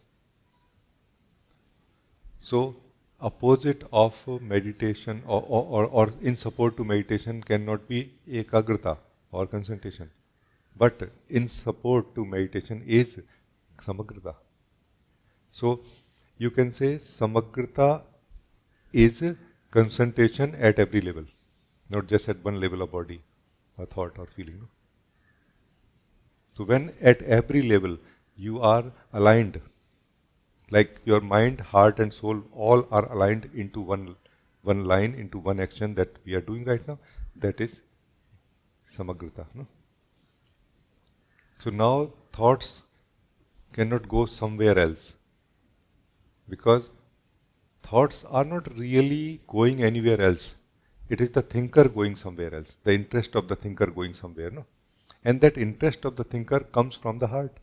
S1: So, opposite of meditation or in support to meditation cannot be ekagrata or concentration. But in support to meditation is samagrata. So, you can say samagrata is concentration at every level, not just at one level of body or thought or feeling. No? So when at every level you are aligned, like your mind, heart and soul all are aligned into one line, into one action that we are doing right now, that is samagrata. No? So now thoughts cannot go somewhere else, because thoughts are not really going anywhere else. It is the thinker going somewhere else, the interest of the thinker going somewhere. No? And that interest of the thinker comes from the heart.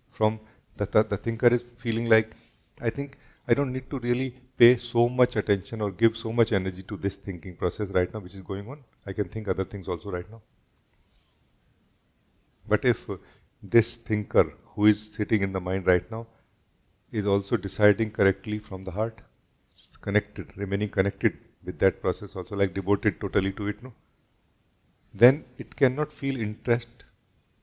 S1: From the thinker is feeling like, I think I don't need to really pay so much attention or give so much energy to this thinking process right now which is going on. I can think other things also right now. But if this thinker who is sitting in the mind right now is also deciding correctly from the heart, connected, remaining connected with that process also, like devoted totally to it, no? Then it cannot feel interest.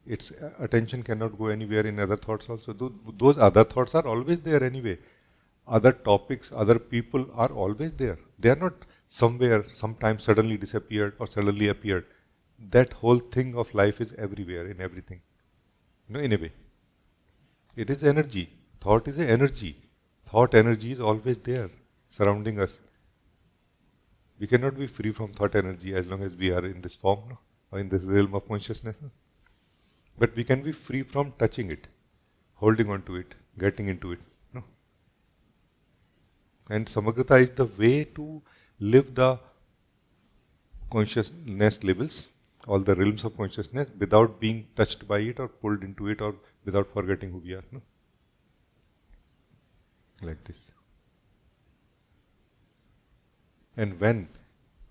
S1: Its attention cannot go anywhere in other thoughts also. Those other thoughts are always there anyway. Other topics, other people are always there. They are not somewhere, sometimes suddenly disappeared or suddenly appeared. That whole thing of life is everywhere, in everything. In a way. It is energy. Thought is an energy. Thought energy is always there, surrounding us. We cannot be free from thought energy as long as we are in this form, no? Or in this realm of consciousness. No? But we can be free from touching it, holding on to it, getting into it. No? And samagrata is the way to live the consciousness levels, all the realms of consciousness, without being touched by it or pulled into it or without forgetting who we are. No? Like this. And when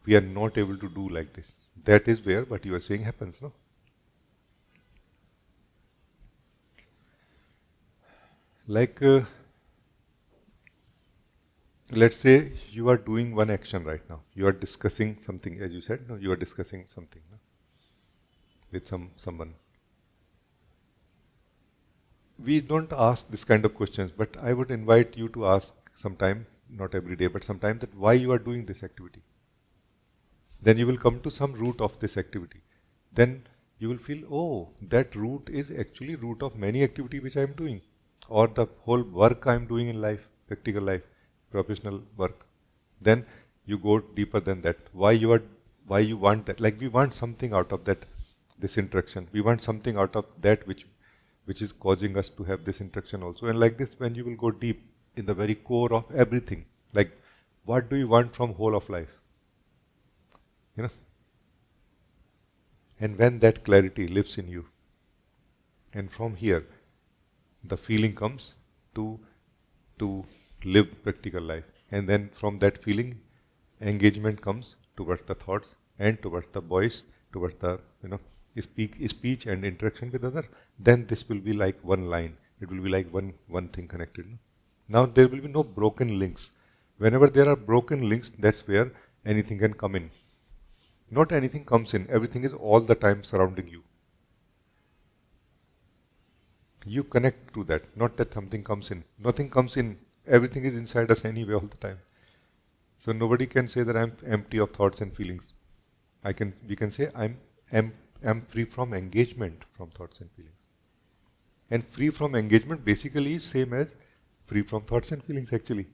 S1: we are not able to do like this, that is where what you are saying happens, no? Like, let's say you are doing one action right now. You are discussing something, as you said, no? You are discussing something, no? With someone. We don't ask this kind of questions, but I would invite you to ask sometime, not every day, but sometime, that why you are doing this activity. Then you will come to some root of this activity. Then you will feel, oh, that root is actually root of many activity which I am doing, or the whole work I am doing in life, practical life, professional work. Then you go deeper than that. Why you want that? Like we want something out of that, this interaction. We want something out of that which is causing us to have this interaction also. And like this, when you will go deep in the very core of everything, like what do you want from whole of life? You know? And when that clarity lives in you, and from here, the feeling comes to live practical life. And then from that feeling, engagement comes towards the thoughts and towards the voice, towards the, speech and interaction with other. Then this will be like one line. It will be like one thing connected. No? Now there will be no broken links. Whenever there are broken links, that's where anything can come in. Not anything comes in. Everything is all the time surrounding you. You connect to that. Not that something comes in. Nothing comes in everything is inside us anyway all the time. So nobody can say that I'm empty of thoughts and feelings. We can say I'm free from engagement from thoughts and feelings. And free from engagement basically is same as free from thoughts and feelings actually.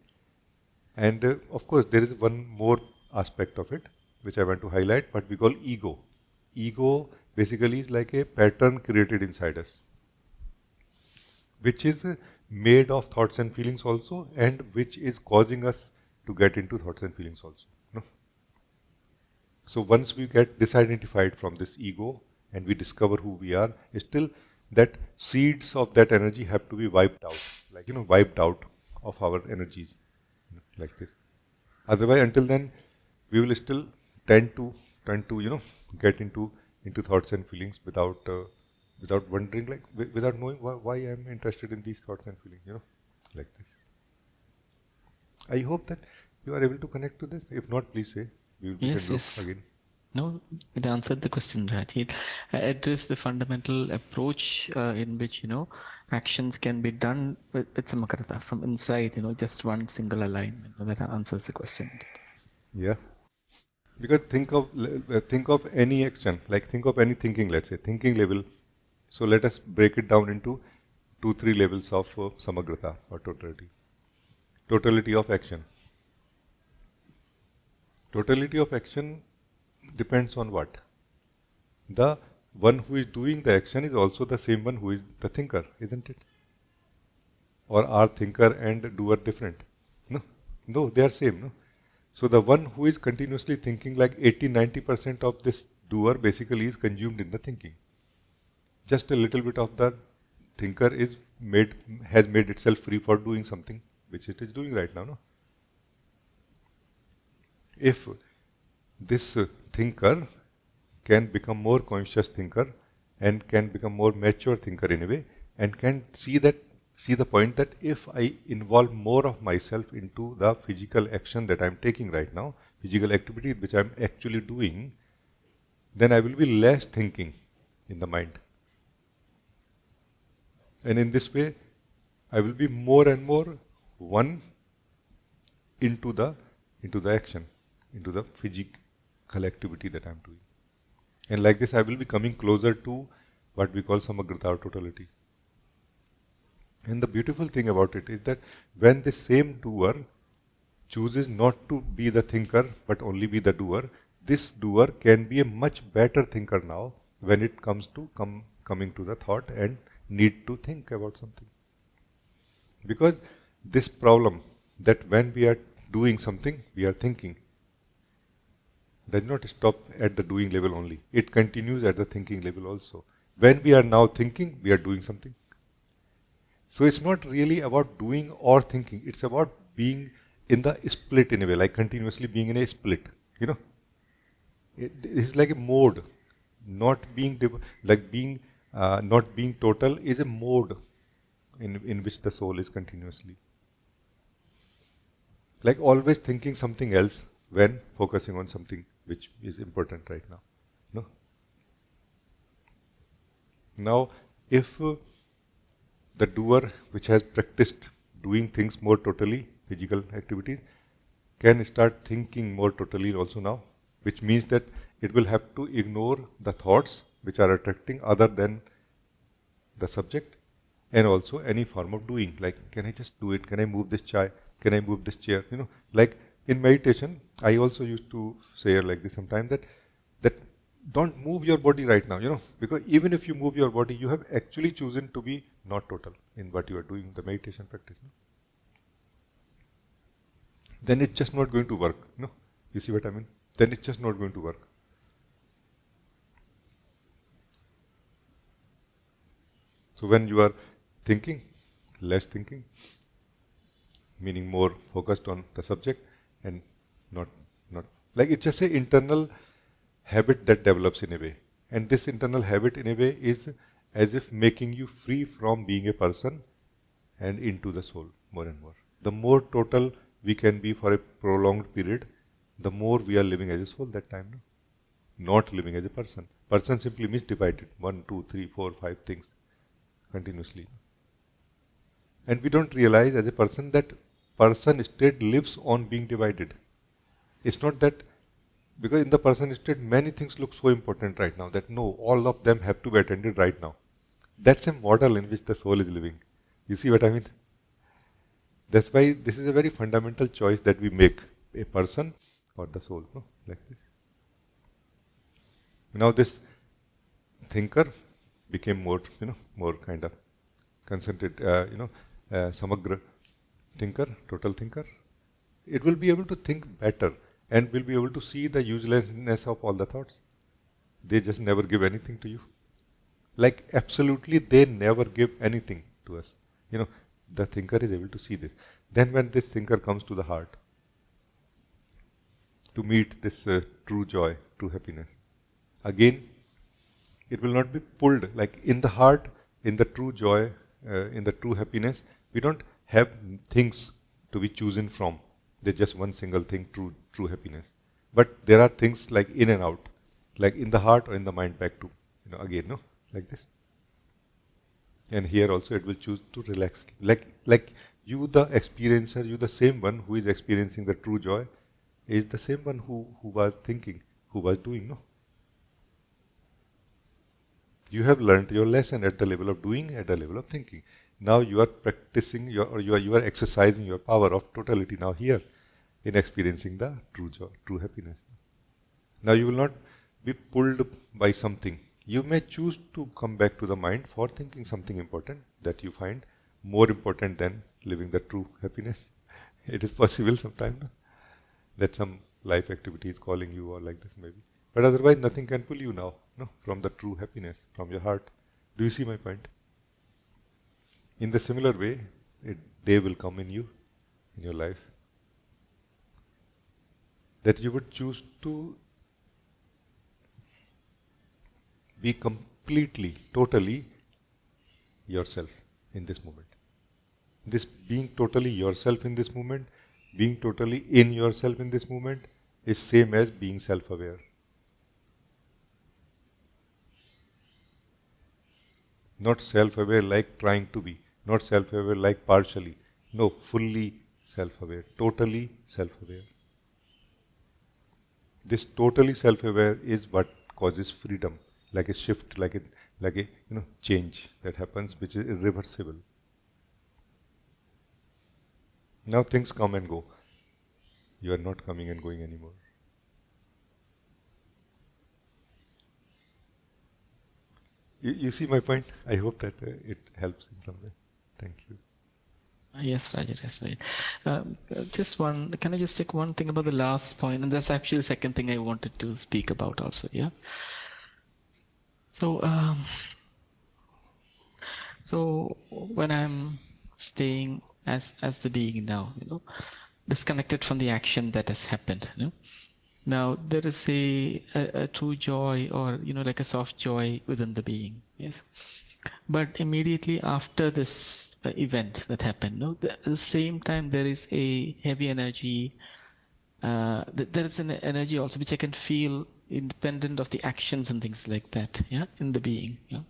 S1: And of course there is one more aspect of it which I want to highlight, what we call ego. Ego basically is like a pattern created inside us, which is made of thoughts and feelings also, and which is causing us to get into thoughts and feelings also. No? So once we get disidentified from this ego and we discover who we are, still that seeds of that energy have to be wiped out, like wiped out of our energies, like this. Otherwise, until then, we will still tend to get into thoughts and feelings without wondering, like without knowing why I am interested in these thoughts and feelings, like this. I hope that you are able to connect to this. If not, please say. We
S6: Yes,
S1: can look
S6: yes.
S1: again.
S6: No, it answered the question, Rajee. It addressed the fundamental approach in which, actions can be done with samakarta from inside, just one single alignment. That answers the question.
S1: Yeah. Because think of any action, like think of any thinking, let's say, thinking level. So let us break it down into 2-3 levels of samagrata or totality. Totality of action. Totality of action depends on what? The one who is doing the action is also the same one who is the thinker, isn't it? Or are thinker and doer different? No, they are same. No? So the one who is continuously thinking, like 80-90% of this doer basically is consumed in the thinking. Just a little bit of the thinker has made itself free for doing something which it is doing right now. No? If this thinker can become more conscious thinker and can become more mature thinker in a way, and can see the point that if I involve more of myself into the physical action that I'm taking right now, physical activity which I'm actually doing, then I will be less thinking in the mind. And in this way, I will be more and more one into the action, into the physical activity that I'm doing. And like this, I will be coming closer to what we call samagrata or totality. And the beautiful thing about it is that when the same doer chooses not to be the thinker but only be the doer, this doer can be a much better thinker now when it comes to coming to the thought and need to think about something. Because this problem that when we are doing something, we are thinking, does not stop at the doing level only. It continues at the thinking level also. When we are now thinking, we are doing something. So it's not really about doing or thinking. It's about being in the split in a way, like continuously being in a split. It's like a mode. Not being not being total is a mode in which the soul is continuously. Like always thinking something else when focusing on something which is important right now. No? Now, if the doer which has practiced doing things more totally, physical activities, can start thinking more totally also now, which means that it will have to ignore the thoughts which are attracting other than the subject, and also any form of doing, like can I just do it, can I move this chair, can I move this chair, like in meditation I also used to say like this sometimes that don't move your body right now, because even if you move your body, you have actually chosen to be not total in what you are doing, the meditation practice. Then it's just not going to work. You see what I mean? Then it's just not going to work. So when you are thinking, less thinking, meaning more focused on the subject and not like it's just an internal habit that develops in a way. And this internal habit in a way is as if making you free from being a person and into the soul more and more. The more total we can be for a prolonged period, the more we are living as a soul that time. Not living as a person. Person simply means divided. 1, 2, 3, 4, 5 things continuously. And we don't realize as a person that person state lives on being divided. It's not that, because in the person state many things look so important right now that no, all of them have to be attended right now. That's a model in which the soul is living. You see what I mean? That's why this is a very fundamental choice that we make, a person or the soul, no? Like this. Now this thinker became more, more kind of concentrated, samagra thinker, total thinker. It will be able to think better and will be able to see the uselessness of all the thoughts. They just never give anything to you. Like absolutely they never give anything to us. The thinker is able to see this. Then when this thinker comes to the heart to meet this true joy, true happiness, again it will not be pulled. Like in the heart, in the true joy, in the true happiness, we don't have things to be chosen from. There's just one single thing, true happiness. But there are things like in and out, like in the heart or in the mind back to, again, no, like this. And here also it will choose to relax. Like you, the experiencer, you, the same one who is experiencing the true joy, is the same one who was thinking, who was doing, no? You have learned your lesson at the level of doing, at the level of thinking. Now you are practicing you are exercising your power of totality now here in experiencing the true joy, true happiness. Now you will not be pulled by something. You may choose to come back to the mind for thinking something important that you find more important than living the true happiness. It is possible sometimes, no? That some life activity is calling you or like this maybe. But otherwise nothing can pull you now, no, from the true happiness, from your heart. Do you see my point? In the similar way, day will come in you, in your life, that you would choose to be completely, totally yourself in this moment. This being totally yourself in this moment, being totally in yourself in this moment is same as being self-aware. Not self-aware like trying to be, not self-aware like partially. No, fully self-aware, totally self-aware. This totally self-aware is what causes freedom, like a shift, like a change that happens, which is irreversible. Now things come and go. You are not coming and going anymore. You see my point? I hope that it helps in some way. Thank you.
S6: Yes, Rajee, that's right. Just one, can I just check one thing about the last point? And that's actually the second thing I wanted to speak about also, yeah? So, so when I'm staying as the being now, disconnected from the action that has happened, now there is a true joy or, like a soft joy within the being, yes? But immediately after this event that happened, at the same time there is a heavy energy. There is an energy also which I can feel independent of the actions and things like that, yeah, in the being. Yeah.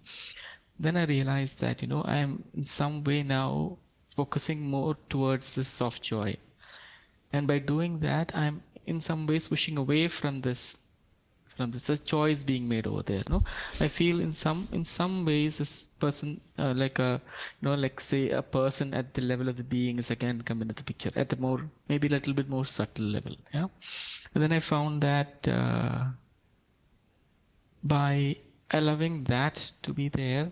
S6: Then I realized that I am in some way now focusing more towards this soft joy, and by doing that, I'm in some ways pushing away from this a choice being made over there. I feel in some ways this person like a like say a person at the level of the being is again come into the picture at a more maybe a little bit more subtle level. Yeah, and then I found that by allowing that to be there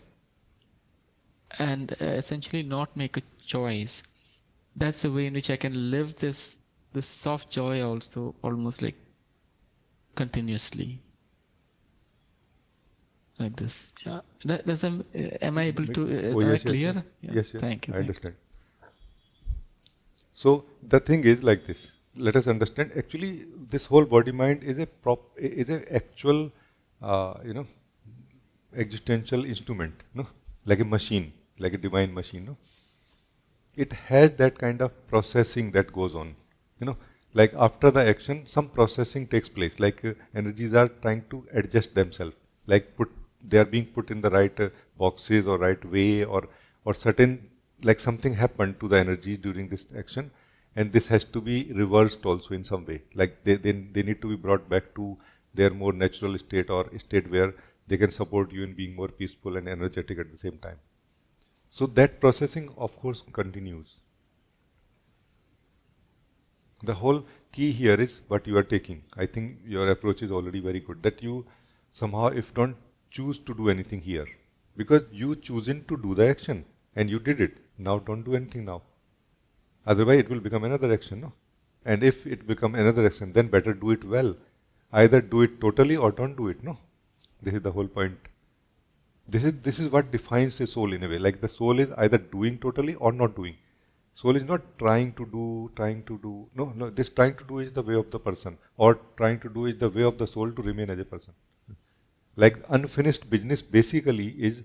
S6: and essentially not make a choice, that's the way in which I can live this soft joy also almost like continuously like this. Yeah. Am I able to? Am I clear?
S1: Yes,
S6: Yeah.
S1: yes.
S6: Thank you.
S1: I understand. So the thing is like this. Let us understand. Actually, this whole body-mind is a actual, existential instrument. No, like a machine, like a divine machine. No, it has that kind of processing that goes on. Like after the action, some processing takes place. Like energies are trying to adjust themselves. Like they are being put in the right boxes or right way, or certain, like something happened to the energy during this action, And this has to be reversed also in some way. Like they need to be brought back to their more natural state, or a state where they can support you in being more peaceful and energetic at the same time. So that processing, of course, continues. The whole key here is what you are taking. I think your approach is already very good. That you somehow, if don't choose to do anything here, because you choosing to do the action and you did it. Now don't do anything now. Otherwise, it will become another action, no? And if it become another action, then better do it well. Either do it totally or don't do it, no? This is the whole point. This is what defines the soul in a way. Like the soul is either doing totally or not doing. Soul is not trying to do. No. This trying to do is the way of the person, or trying to do is the way of the soul to remain as a person. Like unfinished business basically is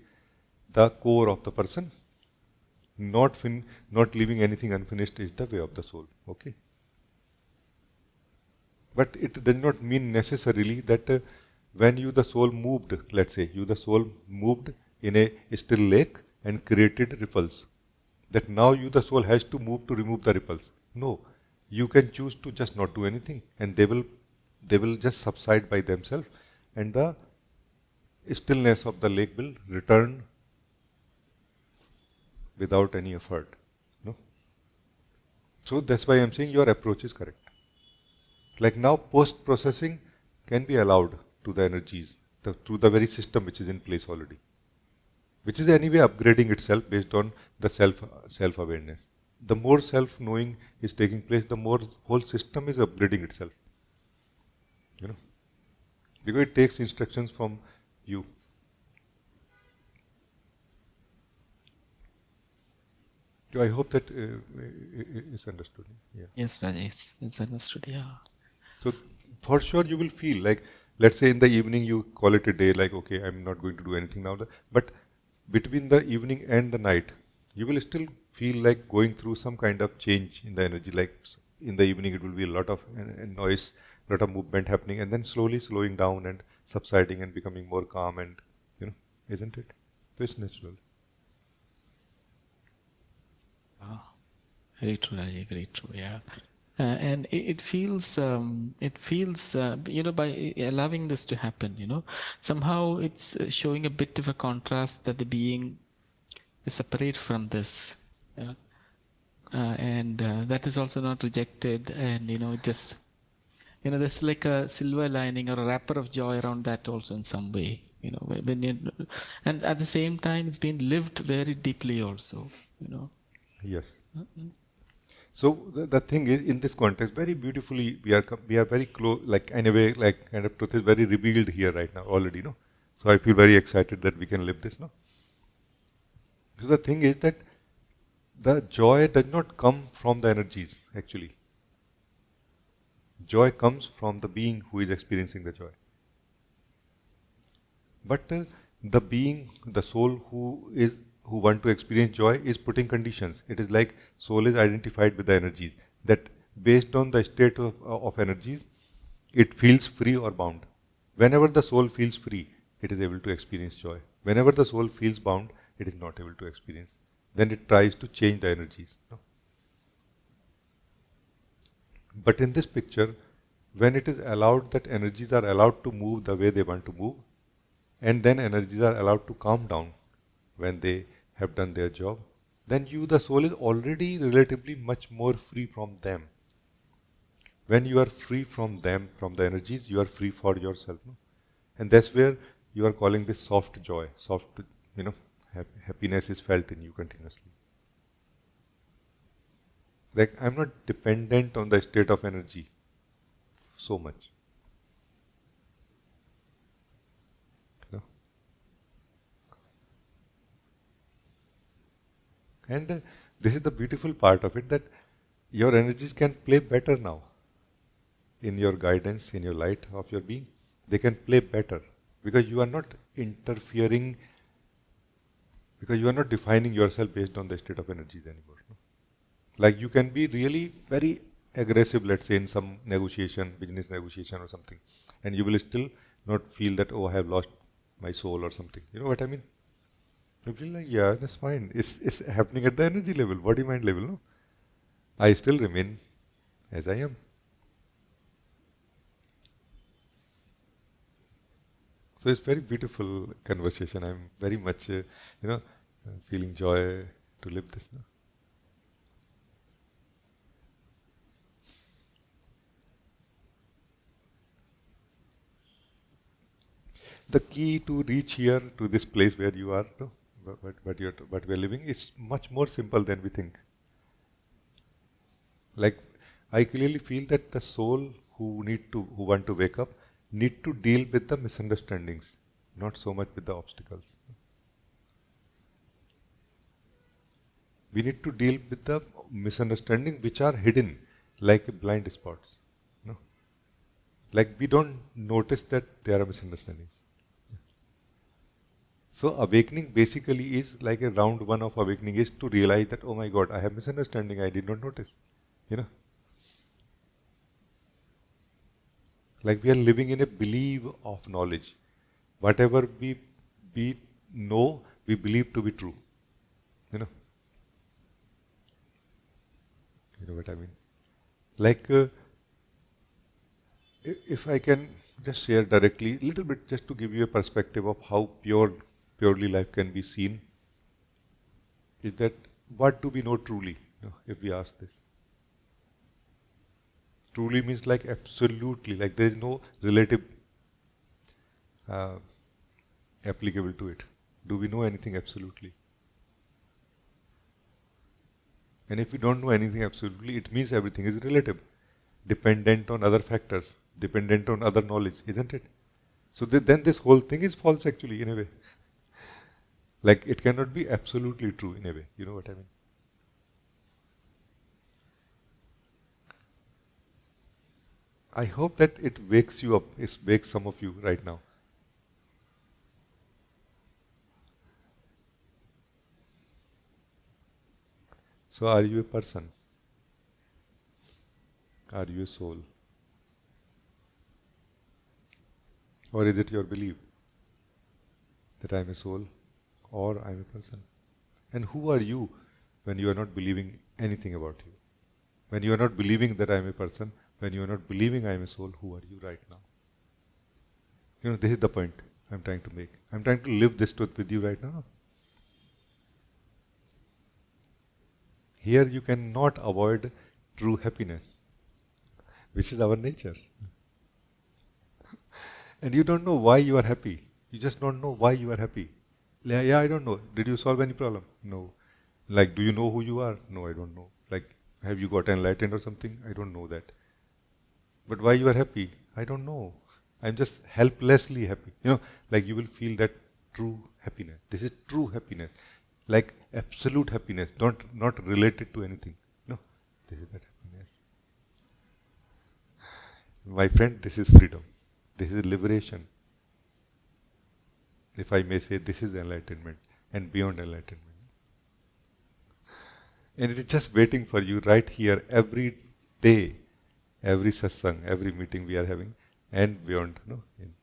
S1: the core of the person. Not leaving anything unfinished is the way of the soul. Okay. But it does not mean necessarily that when you the soul moved, let's say you the soul moved in a still lake and created ripples, that now you the soul has to move to remove the ripples. No, you can choose to just not do anything, and they will just subside by themselves, and the stillness of the lake will return without any effort. No? So that's why I'm saying your approach is correct. Like now post-processing can be allowed to the energies, through the very system which is in place already, which is anyway upgrading itself based on the self-awareness. The more self-knowing is taking place, the more whole system is upgrading itself. You know, because it takes instructions from you. I hope that is understood. Yeah.
S6: Yes, Rajee, it's understood. Yeah.
S1: So for sure you will feel like, let's say in the evening you call it a day, like okay, I'm not going to do anything now. But between the evening and the night, you will still feel like going through some kind of change in the energy. Like in the evening it will be a lot of noise, a lot of movement happening, and then slowly slowing down and subsiding and becoming more calm, and isn't it? So it's natural.
S6: Very true, Rajee, very true. Yeah. And it feels, by allowing this to happen, somehow it's showing a bit of a contrast that the being is separate from this. Yeah? And that is also not rejected, and, just, there's like a silver lining or a wrapper of joy around that also in some way, and at the same time, it's been lived very deeply also,
S1: Yes. So the thing is, in this context, very beautifully, we are very close. Like anyway, like kind of truth is very revealed here right now already, no. So I feel very excited that we can live this, no. So the thing is that the joy does not come from the energies actually. Joy comes from the being who is experiencing the joy. But the being, the soul who want to experience joy is putting conditions. It is like soul is identified with the energies, that based on the state of energies, it feels free or bound. Whenever the soul feels free, it is able to experience joy. Whenever the soul feels bound, it is not able to experience. Then it tries to change the energies. No? But in this picture, when it is allowed that energies are allowed to move the way they want to move, and then energies are allowed to calm down when they have done their job, then you, the soul, is already relatively much more free from them. When you are free from them, from the energies, you are free for yourself. No? And that's where you are calling this soft joy. Soft, happiness is felt in you continuously. Like I'm not dependent on the state of energy so much. And this is the beautiful part of it, that your energies can play better now in your guidance, in your light of your being. They can play better because you are not interfering, because you are not defining yourself based on the state of energies anymore. No? Like you can be really very aggressive, let's say in some negotiation, business negotiation or something, and you will still not feel that, oh, I have lost my soul or something. You know what I mean? You feel like, yeah, that's fine. It's happening at the energy level, body mind level, no? I still remain as I am. So it's very beautiful conversation. I'm very much, feeling joy to live this. No? The key to reach here to this place where you are, no? What we are living is much more simple than we think. Like I clearly feel that the soul who want to wake up need to deal with the misunderstandings, not so much with the obstacles. We need to deal with the misunderstanding which are hidden like blind spots. No? Like we don't notice that there are misunderstandings. So awakening basically is like a round one of awakening is to realize that, oh my God, I have misunderstanding, I did not notice. Like we are living in a belief of knowledge. Whatever we know, we believe to be true. You know? You know what I mean? Like, if I can just share directly, a little bit just to give you a perspective of how purely life can be seen, is that what do we know truly, if we ask this? Truly means like absolutely, like there is no relative uh, applicable to it. Do we know anything absolutely? And if we don't know anything absolutely, it means everything is relative, dependent on other factors, dependent on other knowledge, isn't it? So then this whole thing is false actually, in a way. Like it cannot be absolutely true in a way. You know what I mean? I hope that it wakes you up, it wakes some of you right now. So are you a person? Are you a soul? Or is it your belief that I am a soul or I am a person? And who are you when you are not believing anything about you? When you are not believing that I am a person, when you are not believing I am a soul, who are you right now? This is the point I'm trying to make. I'm trying to live this truth with you right now. Here you cannot avoid true happiness, which is our nature. And you don't know why you are happy. You just don't know why you are happy. Yeah, I don't know. Did you solve any problem? No. Like, do you know who you are? No, I don't know. Like, have you got enlightened or something? I don't know that. But why you are happy? I don't know. I'm just helplessly happy. Like you will feel that true happiness. This is true happiness. Like absolute happiness, not related to anything. No, this is that happiness. My friend, this is freedom. This is liberation. If I may say, this is enlightenment and beyond enlightenment. And it is just waiting for you right here every day, every satsang, every meeting we are having, and beyond, in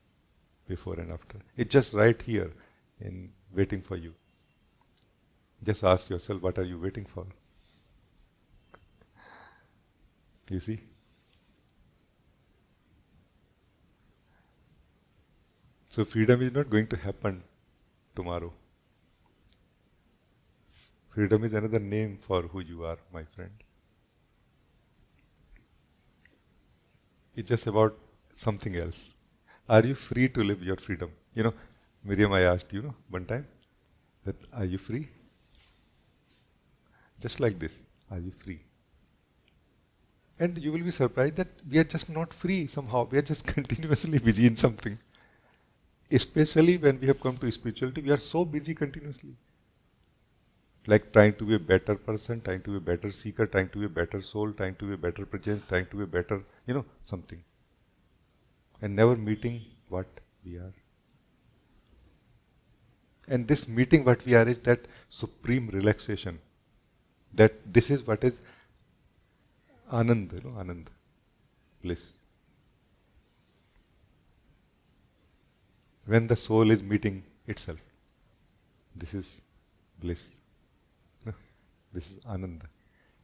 S1: before and after. It's just right here in waiting for you. Just ask yourself, what are you waiting for? You see? So freedom is not going to happen tomorrow. Freedom is another name for who you are, my friend. It's just about something else. Are you free to live your freedom? Miriam, I asked you, one time, that are you free? Just like this, are you free? And you will be surprised that we are just not free somehow. We are just continuously busy in something. Especially when we have come to spirituality, we are so busy continuously. Like trying to be a better person, trying to be a better seeker, trying to be a better soul, trying to be a better presence, trying to be a better, something. And never meeting what we are. And this meeting what we are is that supreme relaxation. That this is what is Anand, Anand, bliss. When the soul is meeting itself, this is bliss. This is Anand.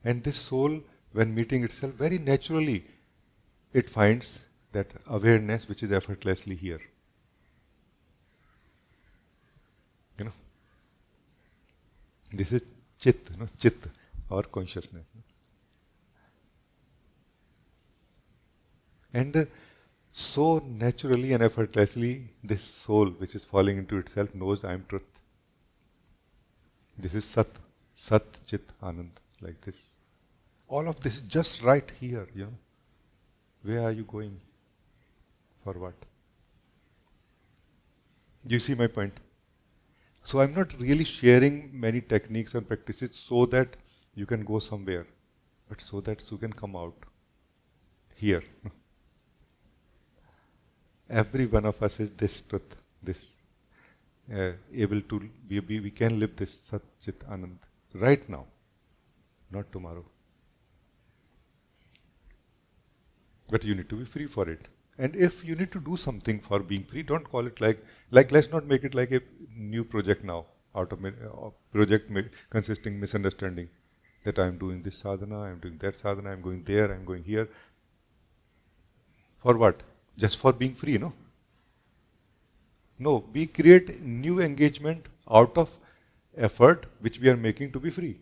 S1: And this soul when meeting itself, very naturally it finds that awareness which is effortlessly here. You know, this is chit, chit or consciousness. And so naturally and effortlessly, this soul which is falling into itself knows I am truth. This is Sat, Sat, Chit, Anand, like this. All of this is just right here, Where are you going? For what? You see my point? So I'm not really sharing many techniques and practices so that you can go somewhere, but so that you can come out here. Every one of us is this truth, this able to we can live this Sat Chit Anand right now, not tomorrow. But you need to be free for it. And if you need to do something for being free, don't call it like let's not make it like a new project now, out of project consisting misunderstanding that I am doing this sadhana, I am doing that sadhana, I am going there, I am going here. For what? Just for being free, no? No, we create new engagement out of effort which we are making to be free.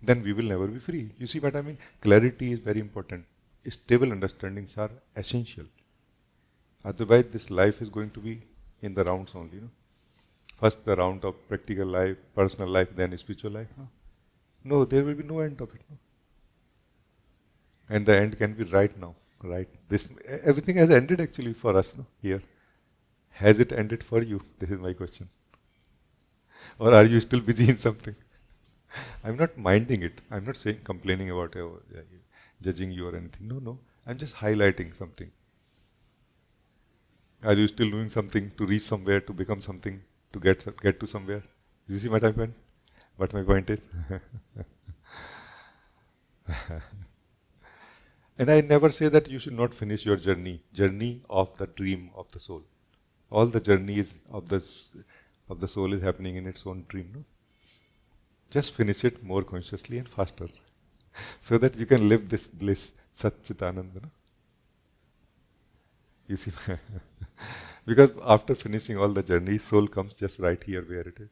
S1: Then we will never be free. You see what I mean? Clarity is very important. Stable understandings are essential. Otherwise, this life is going to be in the rounds only. First the round of practical life, personal life, then spiritual life. No, there will be no end of it. And the end can be right now. Right? This everything has ended actually for us here. Has it ended for you? This is my question. Or are you still busy in something? I'm not minding it. I'm not saying complaining about it or judging you or anything. No. I'm just highlighting something. Are you still doing something to reach somewhere, to become something, to get to somewhere? You see what I meant? What my point is? And I never say that you should not finish your journey of the dream of the soul. All the journeys of the soul is happening in its own dream. No? Just finish it more consciously and faster, so that you can live this bliss, Sat Chit Ananda. No? You see, because after finishing all the journeys, soul comes just right here where it is.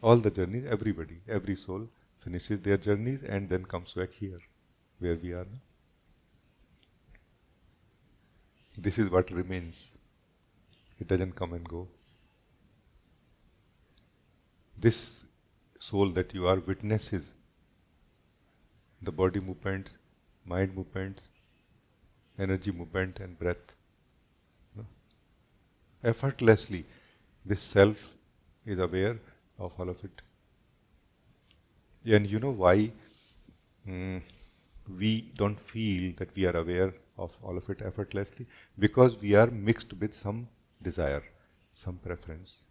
S1: All the journeys, everybody, every soul finishes their journeys and then comes back here, where we are. No? This is what remains. It doesn't come and go. This soul that you are witnesses the body movements, mind movements, energy movement and breath. No? Effortlessly, this self is aware of all of it. And you know why we don't feel that we are aware of all of it effortlessly? Because we are mixed with some desire, some preference.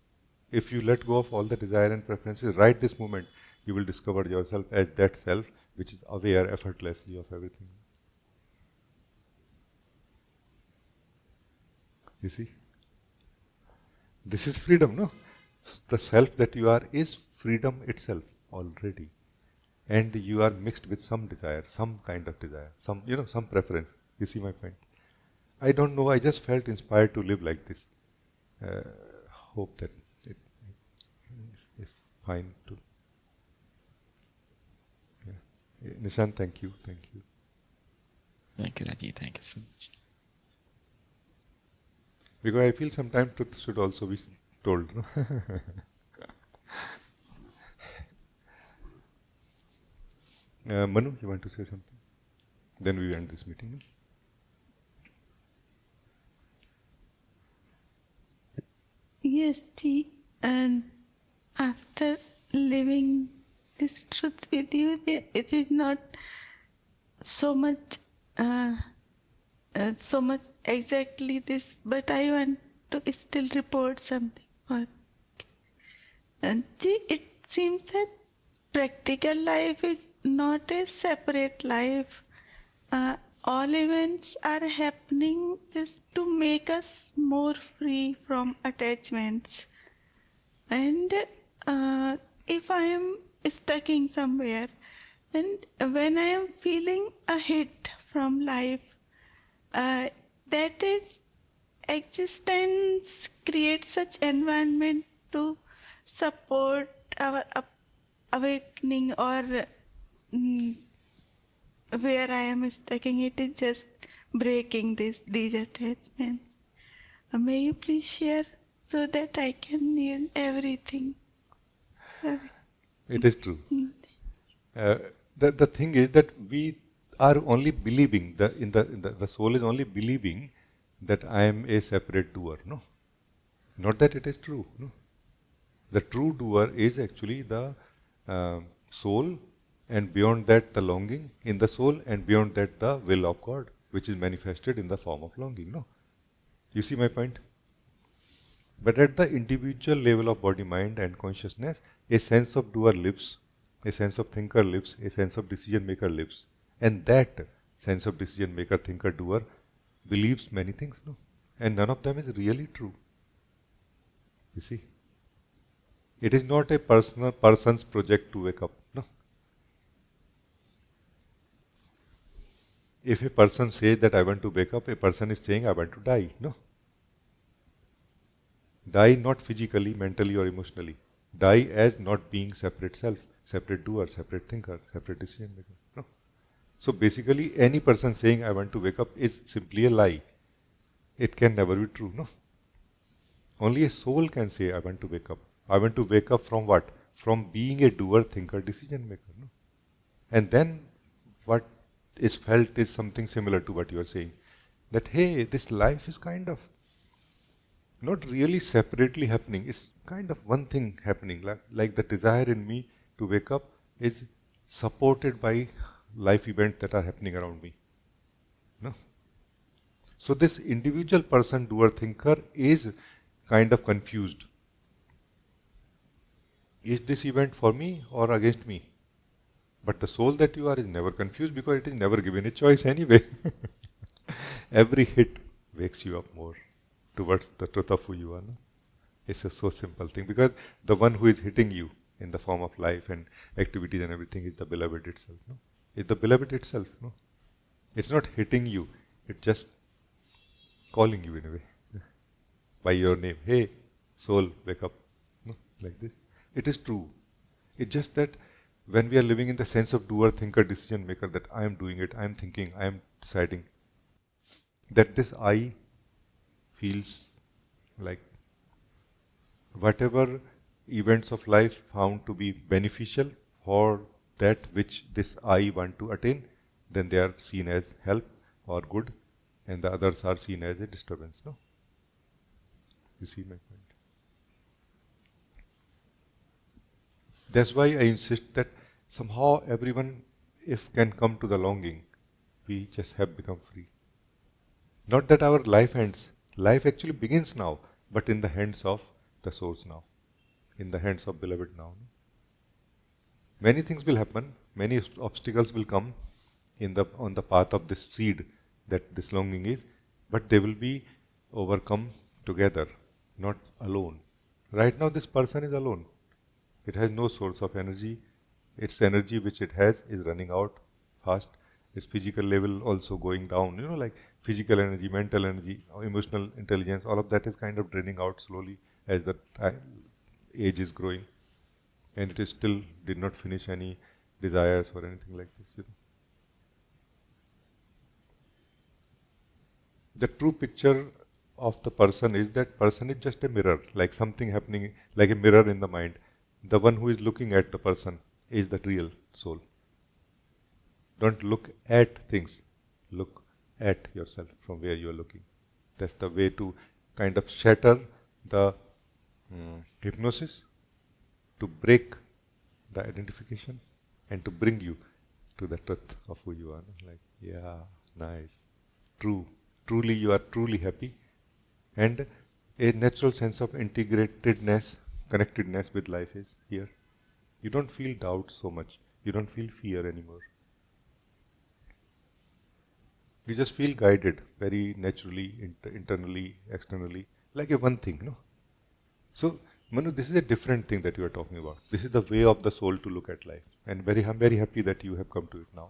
S1: If you let go of all the desire and preferences, right this moment, you will discover yourself as that self which is aware effortlessly of everything. You see? This is freedom, no? The self that you are is freedom itself already. And you are mixed with some desire, some kind of desire, some preference. You see my point? I don't know, I just felt inspired to live like this. Hope that it is fine to. Yeah. Nishan, thank you.
S6: Thank you, Rajee. Thank you so much.
S1: Because I feel sometimes truth should also be told. No? Manu, you want to say something? Then we end this meeting. No?
S7: Yes, Ji. And after living this truth with you, it is not so much exactly this, but I want to still report something. And it seems that practical life is not a separate life. All events are happening just to make us more free from attachments. And if I am stuck in somewhere, And when I am feeling a hit from life, that is existence creates such environment to support our awakening, or mm, where I am stucking, it is just breaking these attachments. May you please share so that I can use everything.
S1: It is true. Uh, the thing is that we are only believing, the soul is only believing that I am a separate doer. No, not that it is true. No, the true doer is actually the soul, and beyond that the longing in the soul, and beyond that the will of God, which is manifested in the form of longing. No, you see my point? But at the individual level of body, mind, and consciousness, a sense of doer lives, a sense of thinker lives, a sense of decision maker lives. And that sense of decision maker, thinker, doer believes many things, no? And none of them is really true. You see? It is not a person's project to wake up. No. If a person says that I want to wake up, a person is saying I want to die. No. Die not physically, mentally, or emotionally. Die as not being separate self, separate doer, separate thinker, separate decision maker. No. So basically, any person saying I want to wake up is simply a lie. It can never be true. No. Only a soul can say I want to wake up. I want to wake up from what? From being a doer, thinker, decision maker. No. And then what is felt is something similar to what you are saying. That hey, this life is kind of not really separately happening. It's kind of one thing happening. Like the desire in me to wake up is supported by life events that are happening around me. No? So this individual person, doer, thinker is kind of confused. Is this event for me or against me? But the soul that you are is never confused because it is never given a choice anyway. Every hit wakes you up more towards the truth of who you are. No? It's a so simple thing because the one who is hitting you in the form of life and activities and everything is the beloved itself. No? It's the beloved itself. No? It's not hitting you. It's just calling you in a way by your name. Hey, soul, wake up. No? Like this. It is true. It's just that when we are living in the sense of doer, thinker, decision maker, that I am doing it, I am thinking, I am deciding, that this I feels like whatever events of life found to be beneficial for that which this I want to attain, then they are seen as help or good, and the others are seen as a disturbance. No? You see my point? That's why I insist that somehow everyone, if can come to the longing, we just have become free. Not that our life ends. Life actually begins now, but in the hands of the source now, in the hands of beloved now. Many things will happen, many obstacles will come on the path of this seed that this longing is, but they will be overcome together, not alone. Right now this person is alone. It has no source of energy. Its energy which it has is running out fast. Its physical level also going down. You know, like physical energy, mental energy, emotional intelligence, all of that is kind of draining out slowly as the age is growing. And it is still did not finish any desires or anything like this. You know. The true picture of the person is that person is just a mirror, like something happening, like a mirror in the mind. The one who is looking at the person is the real soul. Don't look at things, look at yourself from where you are looking. That's the way to kind of shatter the hypnosis, to break the identification, and to bring you to the truth of who you are. Like, yeah, nice, true. Truly, you are truly happy, and a natural sense of integratedness, connectedness with life is here. You don't feel doubt so much. You don't feel fear anymore. You just feel guided very naturally, internally, externally, like a one thing. No. So Manu, this is a different thing that you are talking about. This is the way of the soul to look at life. And I'm very happy that you have come to it now.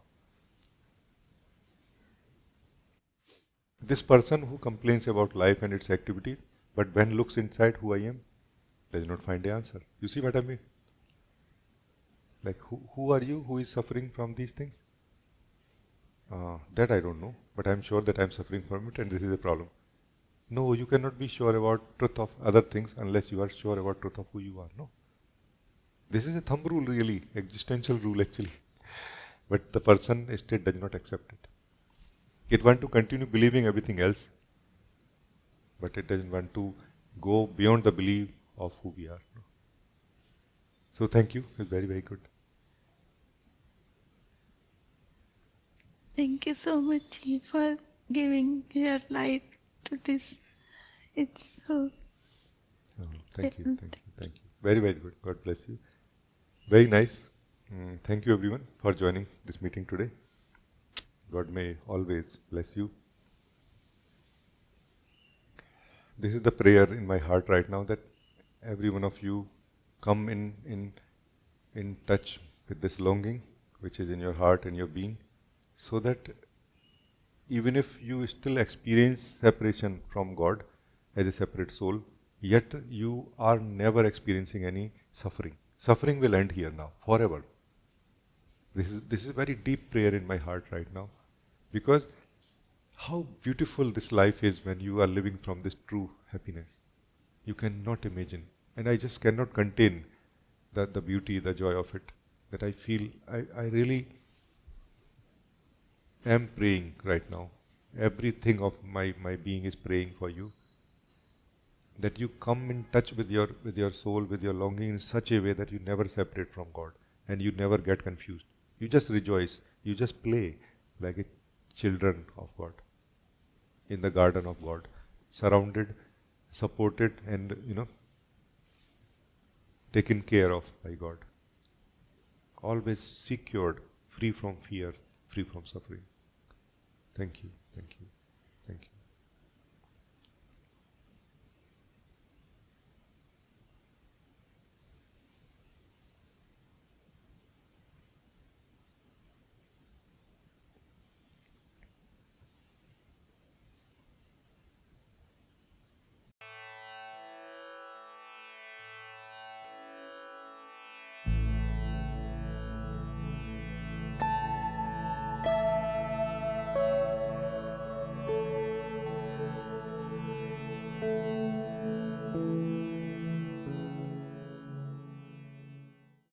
S1: This person who complains about life and its activities, but when looks inside who I am, does not find the answer. You see what I mean? Like, who are you who is suffering from these things? That I don't know, but I'm sure that I'm suffering from it and this is a problem. No, you cannot be sure about truth of other things unless you are sure about truth of who you are. No. This is a thumb rule really, existential rule actually. But the person state does not accept it. It wants to continue believing everything else, but it doesn't want to go beyond the belief of who we are. No. So thank you, it's very, very good.
S7: Thank you so much for giving your light to this. It's so.
S1: Thank you. Very, very good. God bless you. Very nice. Thank you everyone for joining this meeting today. God may always bless you. This is the prayer in my heart right now, that every one of you come in touch with this longing which is in your heart and your being, so that even if you still experience separation from God as a separate soul, yet you are never experiencing any suffering. Suffering will end here now, forever. This is a very deep prayer in my heart right now, because how beautiful this life is when you are living from this true happiness. You cannot imagine, and I just cannot contain the beauty, the joy of it, that I feel I really am praying right now. Everything of my being is praying for you, that you come in touch with your soul, with your longing in such a way that you never separate from God and you never get confused. You just rejoice, you just play like a children of God in the garden of God, surrounded, supported, and taken care of by God. Always secured, free from fear, free from suffering. Thank you.